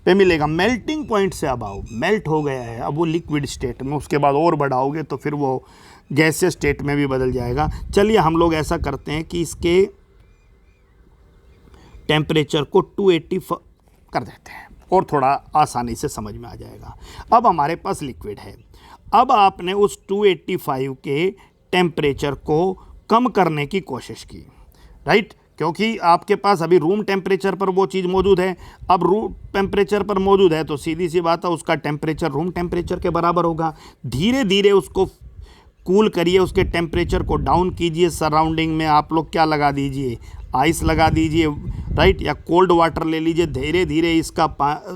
पे मिलेगा? मेल्टिंग पॉइंट से अबव। मेल्ट हो गया है, अब वो लिक्विड स्टेट में, उसके बाद और बढ़ाओगे तो फिर वो गैसियस स्टेट में भी बदल जाएगा। चलिए हम लोग ऐसा करते हैं कि इसके टेम्परेचर को 280 कर देते हैं और थोड़ा आसानी से समझ में आ जाएगा। अब हमारे पास लिक्विड है, अब आपने उस 285 के टेम्परेचर को कम करने की कोशिश की, राइट, क्योंकि आपके पास अभी रूम टेम्परेचर पर वो चीज़ मौजूद है। अब रूम टेम्परेचर पर मौजूद है तो सीधी सी बात है उसका टेम्परेचर रूम टेम्परेचर के बराबर होगा। धीरे धीरे उसको कूल करिए, उसके टेम्परेचर को डाउन कीजिए। सराउंडिंग में आप लोग क्या लगा दीजिए? आइस लगा दीजिए, राइट, या कोल्ड वाटर ले लीजिए। धीरे धीरे इसका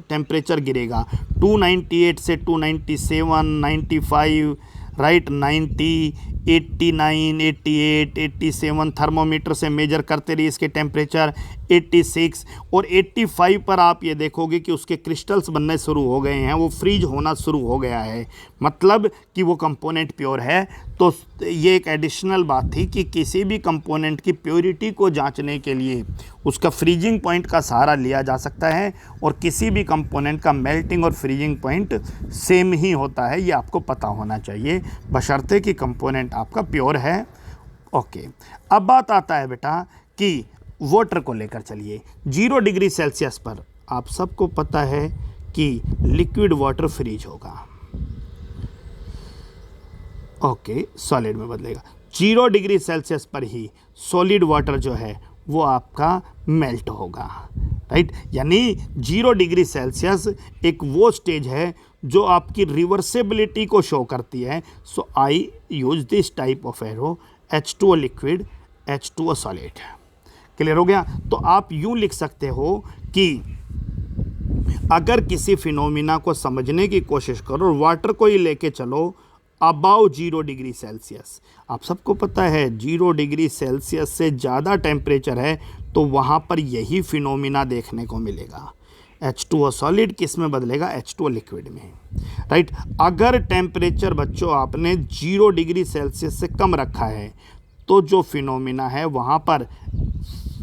टेम्परेचर गिरेगा 298 से 297, 95, राइट, 90, 89, 88, 87 थर्मोमीटर से मेजर करते रहिए इसके टेम्परेचर 86 और 85 पर आप ये देखोगे कि उसके क्रिस्टल्स बनने शुरू हो गए हैं, वो फ्रीज होना शुरू हो गया है, मतलब कि वो कंपोनेंट प्योर है। तो ये एक एडिशनल बात थी कि किसी भी कंपोनेंट की प्योरिटी को जांचने के लिए उसका फ्रीजिंग पॉइंट का सहारा लिया जा सकता है और किसी भी कंपोनेंट का मेल्टिंग और फ्रीजिंग पॉइंट सेम ही होता है, ये आपको पता होना चाहिए, बशर्ते कि कंपोनेंट आपका प्योर है। ओके, अब बात आता है बेटा कि वाटर को लेकर चलिए। 0 डिग्री सेल्सियस पर आप सबको पता है कि लिक्विड वाटर फ्रीज होगा, ओके, सॉलिड में बदलेगा। 0 डिग्री सेल्सियस पर ही सॉलिड वाटर जो है वो आपका मेल्ट होगा, राइट, यानी 0 डिग्री सेल्सियस एक वो स्टेज है जो आपकी रिवर्सिबिलिटी को शो करती है। So I use this type of arrow, H2O liquid, H2O solid. Clear हो गया? तो आप यूं लिख सकते हो कि अगर किसी फिनोमिना को समझने की कोशिश करो, वाटर को ही लेके चलो अबाउ 0 डिग्री सेल्सियस, आप सबको पता है 0 डिग्री सेल्सियस से ज़्यादा टेम्परेचर है तो वहाँ पर यही फिनोमिना देखने को मिलेगा। H2O सॉलिड किस में बदलेगा? H2O लिक्विड में, राइट। अगर टेम्परेचर बच्चों आपने 0 डिग्री सेल्सियस से कम रखा है तो जो फिनोमिना है वहाँ पर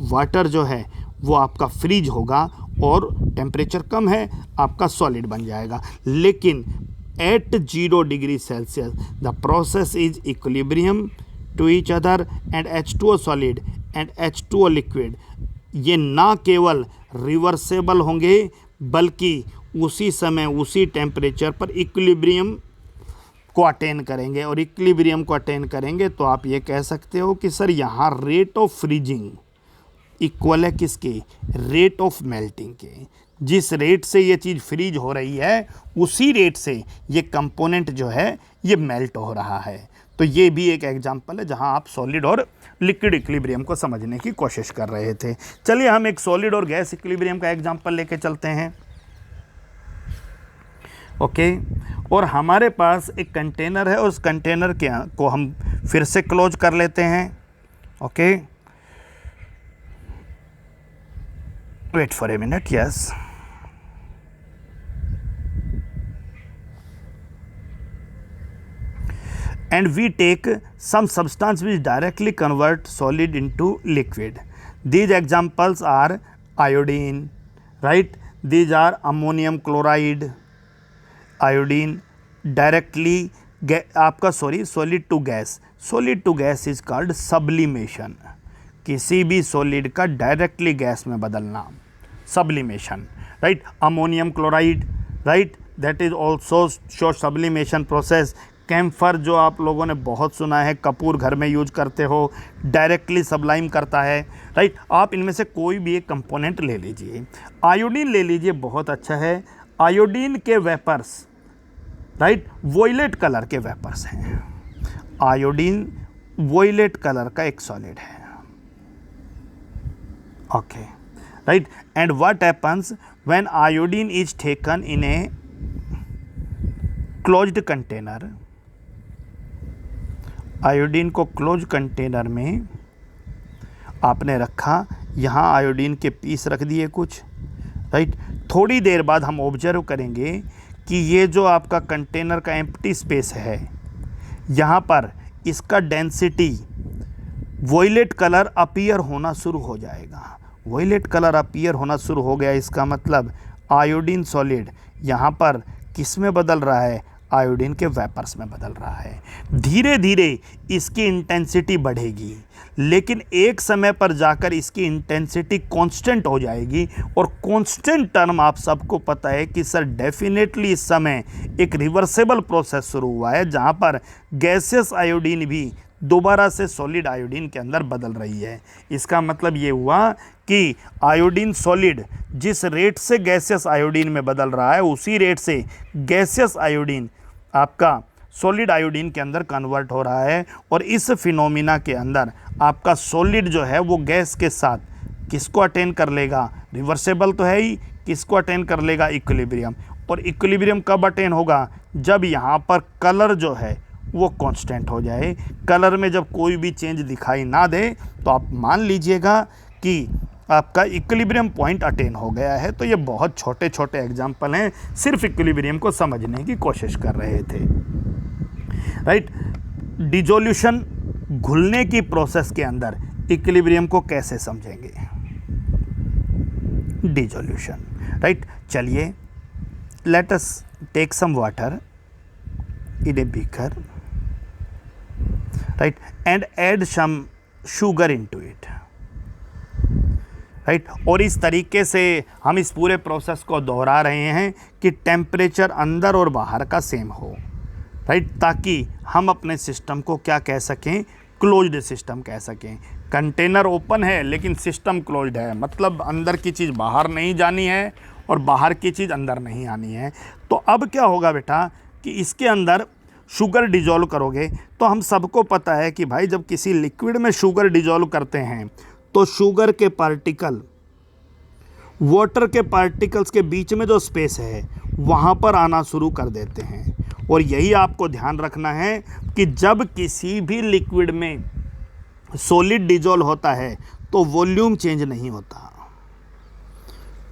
वाटर जो है वो आपका फ्रीज होगा और टेम्परेचर कम है आपका सॉलिड बन जाएगा। लेकिन at 0 degree Celsius the process is equilibrium to each other and H2O solid and H2O liquid ये ना केवल रिवर्सेबल होंगे बल्कि उसी समय उसी टेम्परेचर पर इक्विलिब्रियम को अटेन करेंगे, और इक्विलिब्रियम को अटेन करेंगे तो आप ये कह सकते हो कि सर यहाँ रेट ऑफ फ्रीजिंग इक्वल है किसके? रेट ऑफ मेल्टिंग के। जिस रेट से ये चीज़ फ्रीज हो रही है उसी रेट से ये कंपोनेंट जो है ये मेल्ट हो रहा है। तो ये भी एक एग्जांपल है जहां आप सॉलिड और लिक्विड इक्विलिब्रियम को समझने की कोशिश कर रहे थे। चलिए हम एक सॉलिड और गैस इक्विलिब्रियम का एग्जांपल लेके चलते हैं। ओके, और हमारे पास एक कंटेनर है और उस कंटेनर को हम फिर से क्लोज कर लेते हैं। Okay, wait for a minute, yes. And we take some substance which directly convert solid into liquid. These examples are iodine, right? These are ammonium chloride, iodine directly आपका solid to gas. Solid to gas is called sublimation. किसी भी solid का directly gas में बदलना, sublimation, right? Ammonium chloride, right? That is also show sublimation process. Camphor जो आप लोगों ने बहुत सुना है, कपूर घर में यूज करते हो, डायरेक्टली सबलाइम करता है, राइट। आप इनमें से कोई भी एक कंपोनेंट ले लीजिए। आयोडीन ले लीजिए, बहुत अच्छा है। आयोडीन के वेपर्स, राइट, वॉयलेट कलर के वेपर्स हैं। आयोडीन वॉयलेट कलर का एक सॉलिड है। Okay, right. And what happens when iodine is taken in a closed container. Iodine को क्लोज कंटेनर में आपने रखा, यहाँ आयोडीन के पीस रख दिए कुछ, राइट। थोड़ी देर बाद हम ऑब्जर्व करेंगे कि ये जो आपका कंटेनर का एम्प्टी स्पेस है, यहाँ पर इसका डेंसिटी वॉयलेट कलर अपीयर होना शुरू हो जाएगा। वॉयलेट कलर अपीयर होना शुरू हो गया, इसका मतलब आयोडीन सॉलिड यहाँ पर किस में बदल रहा है? आयोडीन के वेपर्स में बदल रहा है। धीरे धीरे इसकी इंटेंसिटी बढ़ेगी, लेकिन एक समय पर जाकर इसकी इंटेंसिटी कांस्टेंट हो जाएगी। और कांस्टेंट टर्म आप सबको पता है कि सर डेफिनेटली इस समय एक रिवर्सेबल प्रोसेस शुरू हुआ है, जहां पर गैसियस आयोडीन भी दोबारा से सॉलिड आयोडीन के अंदर बदल रही है। इसका मतलब ये हुआ कि आयोडीन सॉलिड जिस रेट से गैसियस आयोडीन में बदल रहा है, उसी रेट से गैसियस आयोडीन आपका सॉलिड आयोडीन के अंदर कन्वर्ट हो रहा है। और इस फिनोमिना के अंदर आपका सॉलिड जो है वो गैस के साथ किसको अटेन कर लेगा? रिवर्सेबल तो है ही, किसको अटेन कर लेगा? इक्विलिब्रियम। और इक्विलिब्रियम कब अटेन होगा? जब यहाँ पर कलर जो है वो कांस्टेंट हो जाए। कलर में जब कोई भी चेंज दिखाई ना दे तो आप मान लीजिएगा कि आपका इक्विलिब्रियम पॉइंट अटेन हो गया है। तो ये बहुत छोटे छोटे एग्जाम्पल हैं, सिर्फ इक्विलिब्रियम को समझने की कोशिश कर रहे थे, राइट। डिसोल्यूशन, घुलने की प्रोसेस के अंदर इक्विलिब्रियम को कैसे समझेंगे? Dissolution, right. चलिए, let us take some water in a beaker, right, and add some sugar into it, right। और इस तरीके से हम इस पूरे प्रोसेस को दोहरा रहे हैं कि टेम्परेचर अंदर और बाहर का सेम हो, राइट, ताकि हम अपने सिस्टम को क्या कह सकें? क्लोज्ड सिस्टम कह सकें। कंटेनर ओपन है लेकिन सिस्टम क्लोज्ड है, मतलब अंदर की चीज़ बाहर नहीं जानी है और बाहर की चीज़ अंदर नहीं आनी है। तो अब क्या होगा बेटा कि इसके अंदर शुगर डिजोल्व करोगे, तो हम सबको पता है कि भाई जब किसी लिक्विड में शुगर डिजोल्व करते हैं तो शुगर के पार्टिकल वाटर के पार्टिकल्स के बीच में जो स्पेस है वहाँ पर आना शुरू कर देते हैं। और यही आपको ध्यान रखना है कि जब किसी भी लिक्विड में सॉलिड डिजोल्व होता है तो वॉल्यूम चेंज नहीं होता।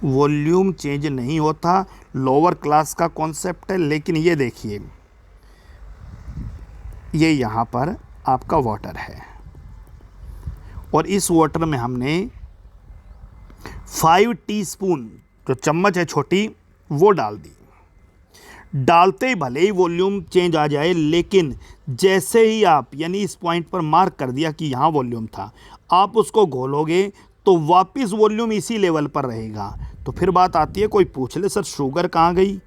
वॉल्यूम चेंज नहीं होता, लोअर क्लास का कॉन्सेप्ट है। लेकिन ये देखिए, ये यहाँ पर आपका वाटर है और इस वाटर में हमने 5 टीस्पून, जो चम्मच है छोटी, वो डाल दी। डालते ही भले ही वॉल्यूम चेंज आ जाए, लेकिन जैसे ही आप, यानी इस पॉइंट पर मार्क कर दिया कि यहाँ वॉल्यूम था, आप उसको घोलोगे तो वापस वॉल्यूम इसी लेवल पर रहेगा। तो फिर बात आती है, कोई पूछ ले सर शुगर कहाँ गई?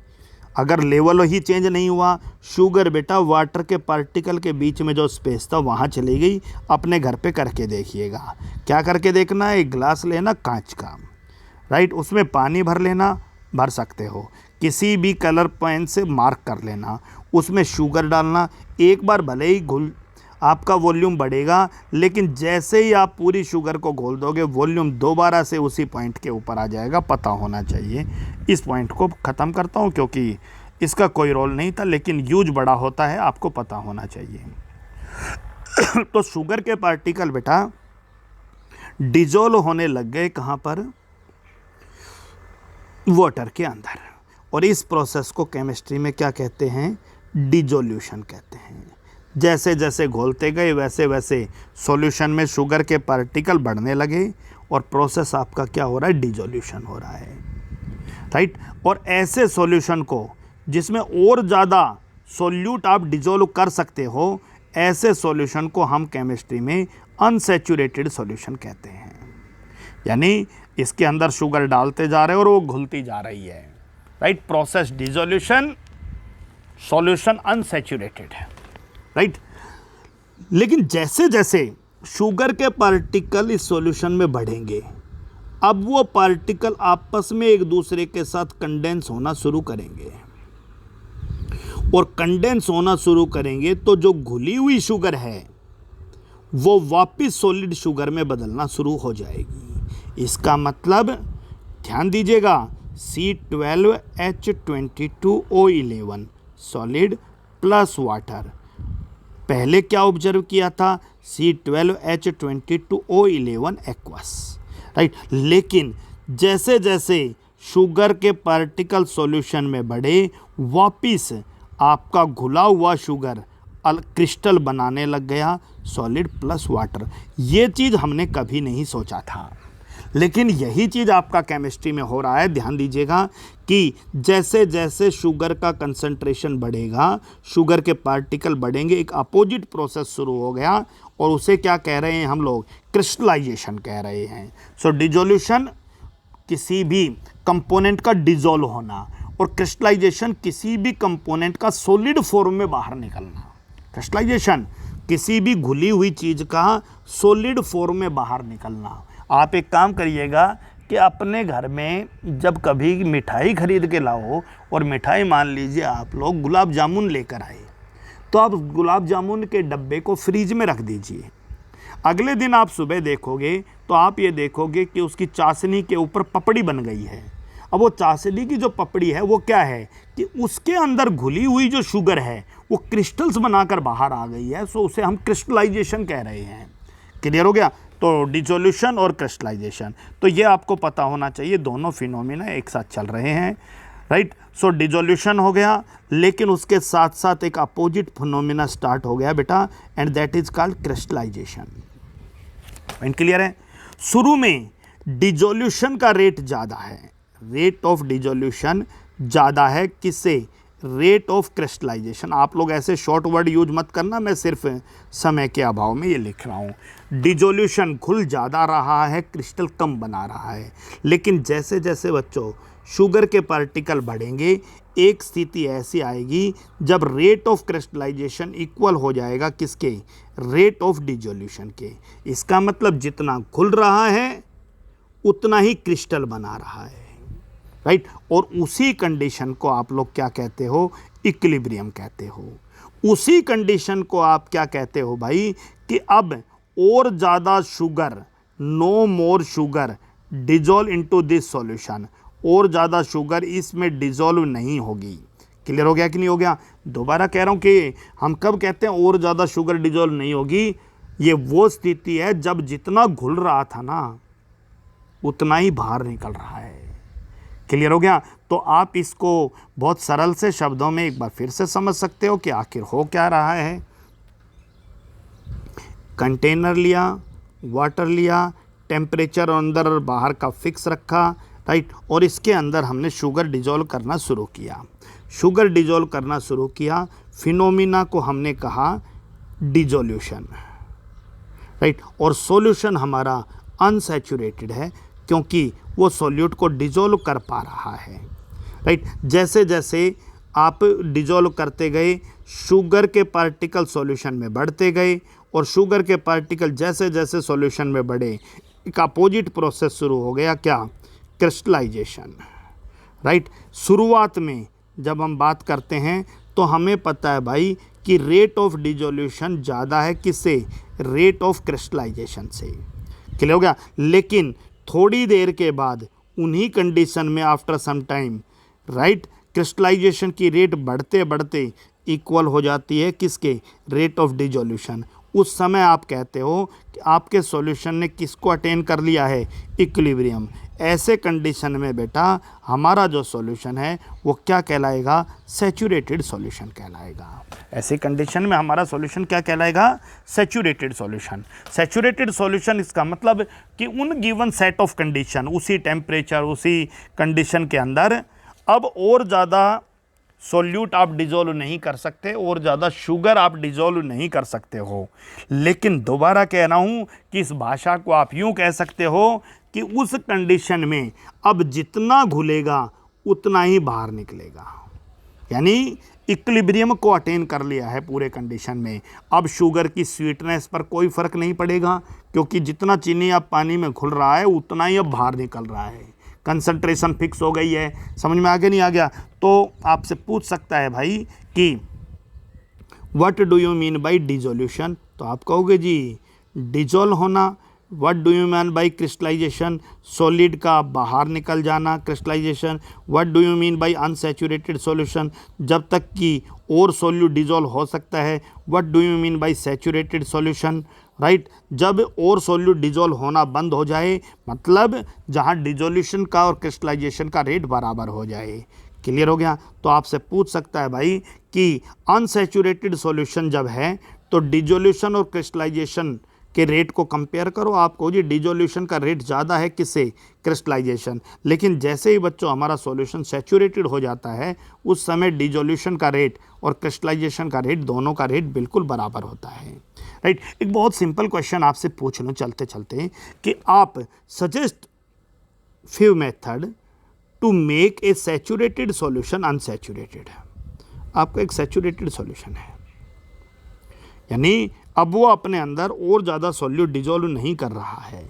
अगर लेवल ही चेंज नहीं हुआ, शुगर बेटा वाटर के पार्टिकल के बीच में जो स्पेस था वहाँ चली गई। अपने घर पे करके देखिएगा। क्या करके देखना है? एक ग्लास लेना कांच का, राइट, उसमें पानी भर लेना भर सकते हो। किसी भी कलर पेन से मार्क कर लेना, उसमें शुगर डालना। एक बार भले ही घुल आपका वॉल्यूम बढ़ेगा, लेकिन जैसे ही आप पूरी शुगर को घोल दोगे वॉल्यूम दोबारा से उसी पॉइंट के ऊपर आ जाएगा, पता होना चाहिए। इस पॉइंट को ख़त्म करता हूँ क्योंकि इसका कोई रोल नहीं था, लेकिन यूज बड़ा होता है, आपको पता होना चाहिए। तो शुगर के पार्टिकल बेटा डिजोल्व होने लग गए कहाँ पर? वाटर के अंदर। और इस प्रोसेस को केमिस्ट्री में क्या कहते हैं? डिजोल्यूशन कहते हैं। जैसे जैसे घोलते गए वैसे वैसे सॉल्यूशन में शुगर के पार्टिकल बढ़ने लगे और प्रोसेस आपका क्या हो रहा है? डिजोल्यूशन हो रहा है, राइट। और ऐसे सॉल्यूशन को जिसमें और ज़्यादा सॉल्यूट आप डिजोल्व कर सकते हो, ऐसे सॉल्यूशन को हम केमिस्ट्री में अनसैचुरेटेड सॉल्यूशन कहते हैं। यानी इसके अंदर शुगर डालते जा रहे हैं और वो घुलती जा रही है, right. Process dissolution, solution unsaturated है, राइट। लेकिन जैसे जैसे शुगर के पार्टिकल इस सॉल्यूशन में बढ़ेंगे, अब वो पार्टिकल आपस में एक दूसरे के साथ कंडेंस होना शुरू करेंगे। और कंडेंस होना शुरू करेंगे तो जो घुली हुई शुगर है वो वापस सॉलिड शुगर में बदलना शुरू हो जाएगी। इसका मतलब ध्यान दीजिएगा, C12H22O11 सॉलिड प्लस वाटर। पहले क्या ऑब्जर्व किया था? C12H22O11 aqueous, right. लेकिन जैसे जैसे शुगर के पार्टिकल सॉल्यूशन में बढ़े, वापिस आपका घुला हुआ शुगर क्रिस्टल बनाने लग गया, सॉलिड प्लस वाटर। ये चीज़ हमने कभी नहीं सोचा था, लेकिन यही चीज़ आपका केमिस्ट्री में हो रहा है। ध्यान दीजिएगा कि जैसे जैसे शुगर का कंसंट्रेशन बढ़ेगा, शुगर के पार्टिकल बढ़ेंगे, एक अपोजिट प्रोसेस शुरू हो गया और उसे क्या कह रहे हैं हम लोग? क्रिस्टलाइजेशन कह रहे हैं। सो डिसोल्यूशन किसी भी कंपोनेंट का डिसॉल्व होना, और क्रिस्टलाइजेशन किसी भी कंपोनेंट का सॉलिड फॉर्म में बाहर निकलना। क्रिस्टलाइजेशन किसी भी घुली हुई चीज़ का सॉलिड फॉर्म में बाहर निकलना। आप एक काम करिएगा कि अपने घर में जब कभी मिठाई खरीद के लाओ, और मिठाई मान लीजिए आप लोग गुलाब जामुन लेकर आए, तो आप गुलाब जामुन के डब्बे को फ्रीज में रख दीजिए। अगले दिन आप सुबह देखोगे तो आप ये देखोगे कि उसकी चाशनी के ऊपर पपड़ी बन गई है। अब वो चाशनी की जो पपड़ी है वो क्या है कि उसके अंदर घुली हुई जो शुगर है वो क्रिस्टल्स बनाकर बाहर आ गई है। सो उसे हम क्रिस्टलाइजेशन कह रहे हैं। क्लियर हो गया? तो डिसोल्यूशन और क्रिस्टलाइजेशन, तो ये आपको पता होना चाहिए, दोनों फिनोमिना एक साथ चल रहे हैं, राइट। सो डिसोल्यूशन हो गया, लेकिन उसके साथ साथ एक अपोजिट फिनोमिना स्टार्ट हो गया बेटा, and that is called crystallisation. Point clear है? शुरू में डिसोल्यूशन का रेट ज़्यादा है, रेट ऑफ डिसोल्यूशन ज़्यादा है। किससे? Rate of crystallisation. आप लोग ऐसे शॉर्ट वर्ड यूज मत करना, मैं सिर्फ समय के अभाव में ये लिख रहा हूँ। डिसोल्यूशन घुल ज़्यादा रहा है, क्रिस्टल कम बना रहा है। लेकिन जैसे जैसे बच्चों शुगर के पार्टिकल बढ़ेंगे, एक स्थिति ऐसी आएगी जब रेट ऑफ क्रिस्टलाइजेशन इक्वल हो जाएगा किसके? रेट ऑफ डिसोल्यूशन के। इसका मतलब जितना घुल रहा है उतना ही क्रिस्टल बना रहा है, राइट। और उसी कंडीशन को आप लोग क्या कहते हो? इक्विलिब्रियम कहते हो। उसी कंडीशन को आप क्या कहते हो भाई? कि अब और ज़्यादा sugar, no more sugar dissolve into this solution, और ज़्यादा शुगर इसमें डिजोल्व नहीं होगी। क्लियर हो गया कि नहीं हो गया? दोबारा कह रहा हूँ कि हम कब कहते हैं और ज़्यादा शुगर डिजोल्व नहीं होगी? ये वो स्थिति है जब जितना घुल रहा था ना उतना ही बाहर निकल रहा है। क्लियर हो गया? तो आप इसको बहुत सरल से शब्दों में एक बार फिर से समझ सकते हो कि आखिर हो क्या रहा है। कंटेनर लिया, वाटर लिया, टेम्परेचर अंदर और बाहर का फिक्स रखा, राइट। और इसके अंदर हमने शुगर डिजोल्व करना शुरू किया। शुगर डिजोल्व करना शुरू किया, फिनोमिना को हमने कहा डिसोल्यूशन, राइट। और सॉल्यूशन हमारा अनसैचुरेटेड है क्योंकि वो सॉल्यूट को डिसॉल्व कर पा रहा है, राइट। जैसे जैसे आप डिसॉल्व करते गए, शुगर के पार्टिकल सॉल्यूशन में बढ़ते गए, और शुगर के पार्टिकल जैसे जैसे सॉल्यूशन में बढ़े, एक अपोजिट प्रोसेस शुरू हो गया, क्या? Crystallisation, right. शुरुआत में जब हम बात करते हैं तो हमें पता है भाई कि रेट ऑफ डिसोल्यूशन ज़्यादा है किससे, रेट ऑफ क्रिस्टलाइजेशन से, क्लियर हो गया। लेकिन थोड़ी देर के बाद उन्हीं कंडीशन में after some time right crystallisation की रेट बढ़ते बढ़ते इक्वल हो जाती है किसके, रेट ऑफ डिसोल्यूशन। उस समय आप कहते हो कि आपके सॉल्यूशन ने किसको अटेन कर लिया है, इक्विलिब्रियम। ऐसे कंडीशन में बेटा हमारा जो सॉल्यूशन है वो क्या कहलाएगा, सैचुरेटेड सॉल्यूशन कहलाएगा। ऐसी कंडीशन में हमारा सॉल्यूशन क्या कहलाएगा, सैचुरेटेड सॉल्यूशन। सैचुरेटेड सॉल्यूशन इसका मतलब कि उन गिवन सेट ऑफ कंडीशन, उसी टेम्परेचर उसी कंडीशन के अंदर अब और ज़्यादा सॉल्यूट आप डिजोल्व नहीं कर सकते और ज़्यादा शुगर आप डिजोल्व नहीं कर सकते हो। लेकिन दोबारा कह रहा हूँ कि इस भाषा को आप यूँ कह सकते हो कि उस कंडीशन में अब जितना घुलेगा उतना ही बाहर निकलेगा, यानी इक्विलिब्रियम को अटेन कर लिया है पूरे कंडीशन में। अब शुगर की स्वीटनेस पर कोई फ़र्क नहीं पड़ेगा, क्योंकि जितना चीनी अब पानी में घुल रहा है उतना ही अब बाहर निकल रहा है, कंसंट्रेशन फिक्स हो गई है। समझ में आगे नहीं आ गया तो आपसे पूछ सकता है भाई कि what do you mean by dissolution, तो आप कहोगे जी डिजोल्व होना। What do you mean by crystallisation, solid का बाहर निकल जाना crystallisation. What do you mean by unsaturated solution, जब तक कि और सॉल्यूट डिजोल्व हो सकता है। What do you mean by saturated solution, right, जब और सॉल्यूट डिजोल्व होना बंद हो जाए, मतलब जहाँ डिजोल्यूशन का और क्रिस्टलाइजेशन का रेट बराबर हो जाए। क्लियर हो गया। तो आपसे पूछ सकता है भाई कि अनसैचुरेटेड सॉल्यूशन जब है तो डिजोल्यूशन और क्रिस्टलाइजेशन के रेट को कंपेयर करो। आपको जी डिजोल्यूशन का रेट ज़्यादा है किससे, क्रिस्टलाइजेशन। लेकिन जैसे ही बच्चों हमारा सॉल्यूशन सैचुरेटेड हो जाता है उस समय डिजोल्यूशन का रेट और क्रिस्टलाइजेशन का रेट, दोनों का रेट बिल्कुल बराबर होता है, राइट। एक बहुत सिंपल क्वेश्चन आपसे पूछ लूँ चलते चलते कि आप suggest few method to make a saturated solution unsaturated. आपका एक सैचुरेटेड सॉल्यूशन है, यानी अब वो अपने अंदर और ज़्यादा सॉल्यूट डिजोल्व नहीं कर रहा है।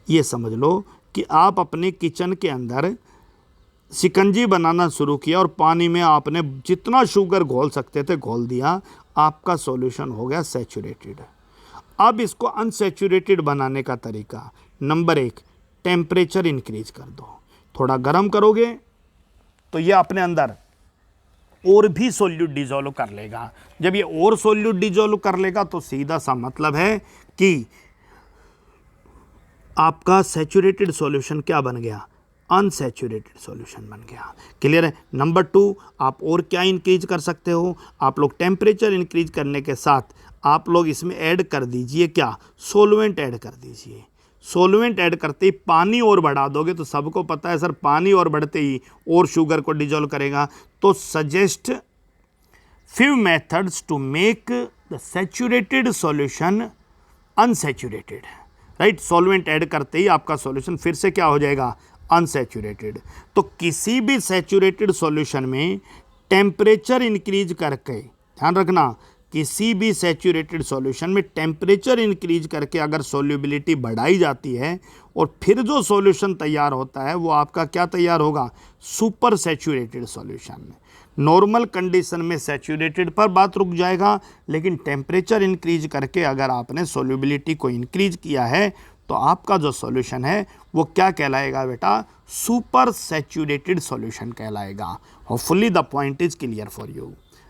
ये समझ लो कि आप अपने किचन के अंदर शिकंजी बनाना शुरू किया और पानी में आपने जितना शुगर घोल सकते थे घोल दिया, आपका सॉल्यूशन हो गया सैचुरेटेड। अब इसको अनसैचुरेटेड बनाने का तरीका, नंबर 1, टेम्परेचर इंक्रीज कर दो। थोड़ा गर्म करोगे तो ये अपने अंदर और भी सॉल्यूट डिजोल्व कर लेगा। जब ये और सॉल्यूट डिजोल्व कर लेगा तो सीधा सा मतलब है कि आपका सैचुरेटेड सॉल्यूशन क्या बन गया, अनसैचुरेटेड सॉल्यूशन बन गया। क्लियर है। नंबर 2, आप और क्या इंक्रीज कर सकते हो, आप लोग टेम्परेचर इंक्रीज करने के साथ आप लोग इसमें ऐड कर दीजिए क्या, सोलवेंट ऐड कर दीजिए। सोलवेंट ऐड करते ही पानी और बढ़ा दोगे तो सबको पता है सर पानी और बढ़ते ही और शुगर को डिजोल्व करेगा। तो suggest few methods to make the saturated solution unsaturated, right. Solvent add करते ही आपका सॉल्यूशन फिर से क्या हो जाएगा, अनसैचुरेटेड। तो किसी भी सैचुरेटेड सॉल्यूशन में टेम्परेचर इंक्रीज करके, ध्यान रखना, किसी भी सैचुरेटेड सॉल्यूशन में टेम्परेचर इंक्रीज करके अगर सॉल्युबिलिटी बढ़ाई जाती है और फिर जो सॉल्यूशन तैयार होता है वो आपका क्या तैयार होगा, super saturated solution. Normal condition में सैचुरेटेड पर बात रुक जाएगा, लेकिन टेम्परेचर इंक्रीज करके अगर आपने सॉल्युबिलिटी को इंक्रीज किया है तो आपका जो सॉल्यूशन है वो क्या कहलाएगा बेटा, सुपर सैचुरेटेड सॉल्यूशन कहलाएगा। Hopefully the point is clear for you,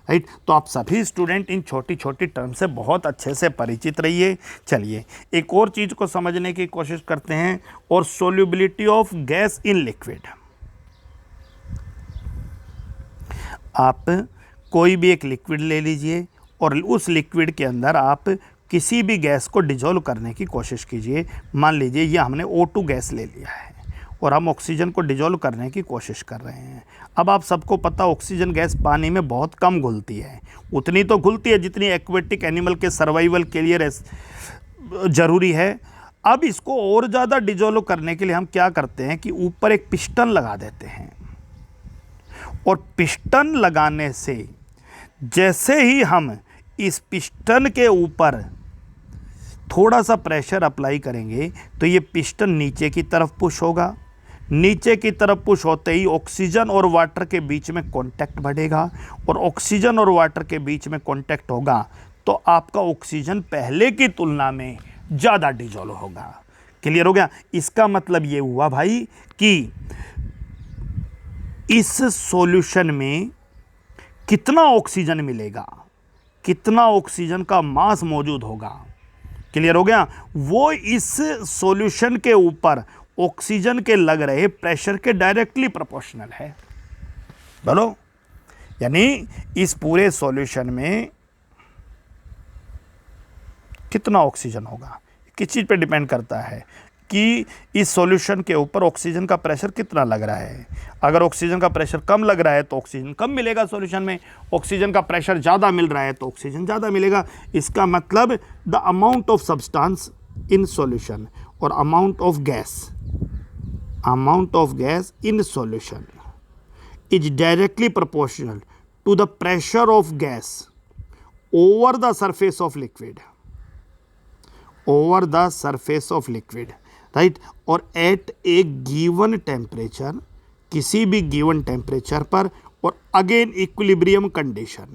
right. तो आप सभी स्टूडेंट इन छोटी छोटी टर्म से बहुत अच्छे से परिचित रहिए। चलिए एक और चीज़ को समझने की कोशिश करते हैं, और solubility of gas in liquid. आप कोई भी एक लिक्विड ले लीजिए और उस लिक्विड के अंदर आप किसी भी गैस को डिजोल्व करने की कोशिश कीजिए। मान लीजिए ये हमने O2 गैस ले लिया है और हम ऑक्सीजन को डिजोल्व करने की कोशिश कर रहे हैं। अब आप सबको पता ऑक्सीजन गैस पानी में बहुत कम घुलती है, उतनी तो घुलती है जितनी एक्वेटिक एनिमल के सर्वाइवल के लिए ज़रूरी है। अब इसको और ज़्यादा डिजोल्व करने के लिए हम क्या करते हैं कि ऊपर एक पिस्टन लगा देते हैं, और पिस्टन लगाने से जैसे ही हम इस पिस्टन के ऊपर थोड़ा सा प्रेशर अप्लाई करेंगे तो ये पिस्टन नीचे की तरफ पुश होगा। नीचे की तरफ पुश होते ही ऑक्सीजन और वाटर के बीच में कांटेक्ट बढ़ेगा, और ऑक्सीजन और वाटर के बीच में कांटेक्ट होगा तो आपका ऑक्सीजन पहले की तुलना में ज़्यादा डिजोल्व होगा। क्लियर हो गया? इसका मतलब ये हुआ भाई कि इस सॉल्यूशन में कितना ऑक्सीजन मिलेगा, कितना ऑक्सीजन का मास मौजूद होगा। क्लियर हो गया? वो इस सॉल्यूशन के ऊपर ऑक्सीजन के लग रहे प्रेशर के डायरेक्टली प्रोपोर्शनल है। बोलो, यानी इस पूरे सॉल्यूशन में कितना ऑक्सीजन होगा, किस चीज़ पे डिपेंड करता है कि इस सॉल्यूशन के ऊपर ऑक्सीजन का प्रेशर कितना लग रहा है। अगर ऑक्सीजन का प्रेशर कम लग रहा है तो ऑक्सीजन कम मिलेगा सॉल्यूशन में, ऑक्सीजन का प्रेशर ज़्यादा मिल रहा है तो ऑक्सीजन ज़्यादा मिलेगा। इसका मतलब the amount of substance in solution और amount of gas in solution is directly proportional to the pressure of gas over the surface of liquid, right. और एट ए गिवन टेम्परेचर, किसी भी गिवन टेम्परेचर पर, और again equilibrium condition,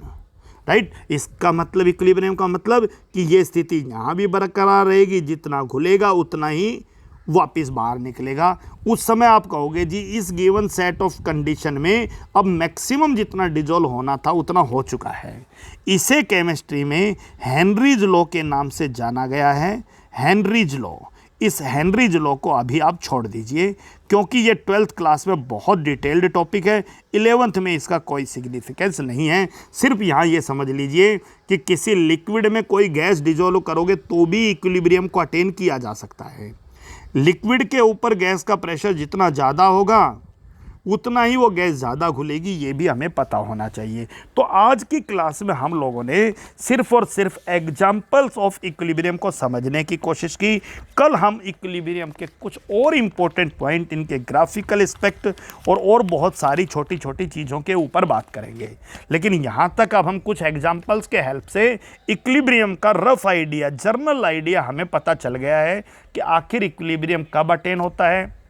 right. इसका मतलब equilibrium का मतलब कि ये स्थिति यहाँ भी बरकरार रहेगी, जितना घुलेगा उतना ही वापस बाहर निकलेगा। उस समय आप कहोगे जी इस गिवन सेट ऑफ कंडीशन में अब मैक्सिमम जितना डिजोल्व होना था उतना हो चुका है। इसे केमिस्ट्री में हेनरीज लॉ के नाम से जाना गया है, हेनरीज लॉ। इस हेनरीज लॉ को अभी आप छोड़ दीजिए क्योंकि ये 12th क्लास में बहुत डिटेल्ड टॉपिक है, 11th में इसका कोई सिग्निफिकेंस नहीं है। सिर्फ यहाँ ये समझ लीजिए कि किसी लिक्विड में कोई गैस डिजोल्व करोगे तो भी इक्विलिब्रियम को अटेन किया जा सकता है। लिक्विड के ऊपर गैस का प्रेशर जितना ज़्यादा होगा उतना ही वो गैस ज़्यादा घुलेगी, ये भी हमें पता होना चाहिए। तो आज की क्लास में हम लोगों ने सिर्फ और सिर्फ एग्जाम्पल्स ऑफ इक्विलिब्रियम को समझने की कोशिश की। कल हम इक्विलिब्रियम के कुछ और इम्पोर्टेंट पॉइंट, इनके ग्राफिकल एस्पेक्ट और बहुत सारी छोटी छोटी चीज़ों के ऊपर बात करेंगे। लेकिन यहाँ तक अब हम कुछ एग्जाम्पल्स के हेल्प से इक्विलिब्रियम का रफ आइडिया, जर्नल आइडिया हमें पता चल गया है कि आखिर इक्विलिब्रियम कब अटेन होता है,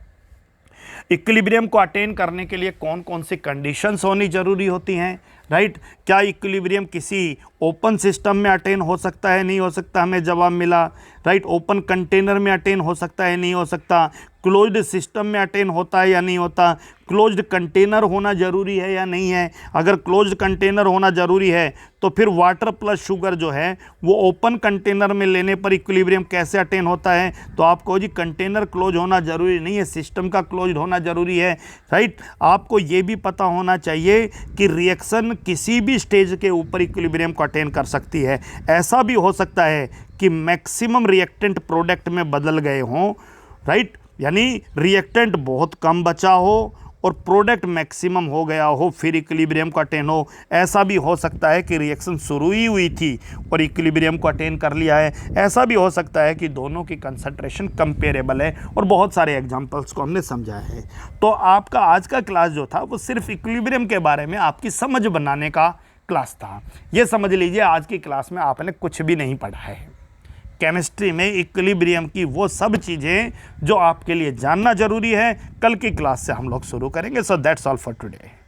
इक्विलिब्रियम को अटेन करने के लिए कौन कौन सी कंडीशंस होनी जरूरी होती हैं, राइट। क्या इक्विलिब्रियम किसी ओपन सिस्टम में अटेन हो सकता है, नहीं हो सकता, हमें जवाब मिला, राइट। ओपन कंटेनर में अटेन हो सकता है, नहीं हो सकता। क्लोज्ड सिस्टम में अटेन होता है या नहीं होता। क्लोज्ड कंटेनर होना ज़रूरी है या नहीं है। अगर क्लोज्ड कंटेनर होना ज़रूरी है तो फिर वाटर प्लस शुगर जो है वो ओपन कंटेनर में लेने पर इक्विलिब्रियम कैसे अटेन होता है। तो आपको जी कंटेनर क्लोज होना ज़रूरी नहीं है, सिस्टम का क्लोज होना ज़रूरी है, राइट। आपको ये भी पता होना चाहिए कि रिएक्शन किसी भी स्टेज के ऊपर इक्विलिब्रियम को अटेन कर सकती है। ऐसा भी हो सकता है कि मैक्सिमम रिएक्टेंट प्रोडक्ट में बदल गए हों, राइट, यानी रिएक्टेंट बहुत कम बचा हो और प्रोडक्ट मैक्सिमम हो गया हो फिर इक्विलिब्रियम को अटेन हो। ऐसा भी हो सकता है कि रिएक्शन शुरू ही हुई थी और इक्विलिब्रियम को अटेन कर लिया है। ऐसा भी हो सकता है कि दोनों की कंसंट्रेशन कंपेरेबल है, और बहुत सारे एग्जांपल्स को हमने समझा है। तो आपका आज का क्लास जो था वो सिर्फ इक्विलिब्रियम के बारे में आपकी समझ बनाने का क्लास था। ये समझ लीजिए आज की क्लास में आपने कुछ भी नहीं पढ़ा है। केमिस्ट्री में इक्विलिब्रियम की वो सब चीज़ें जो आपके लिए जानना जरूरी है, कल की क्लास से हम लोग शुरू करेंगे। So that's all for today.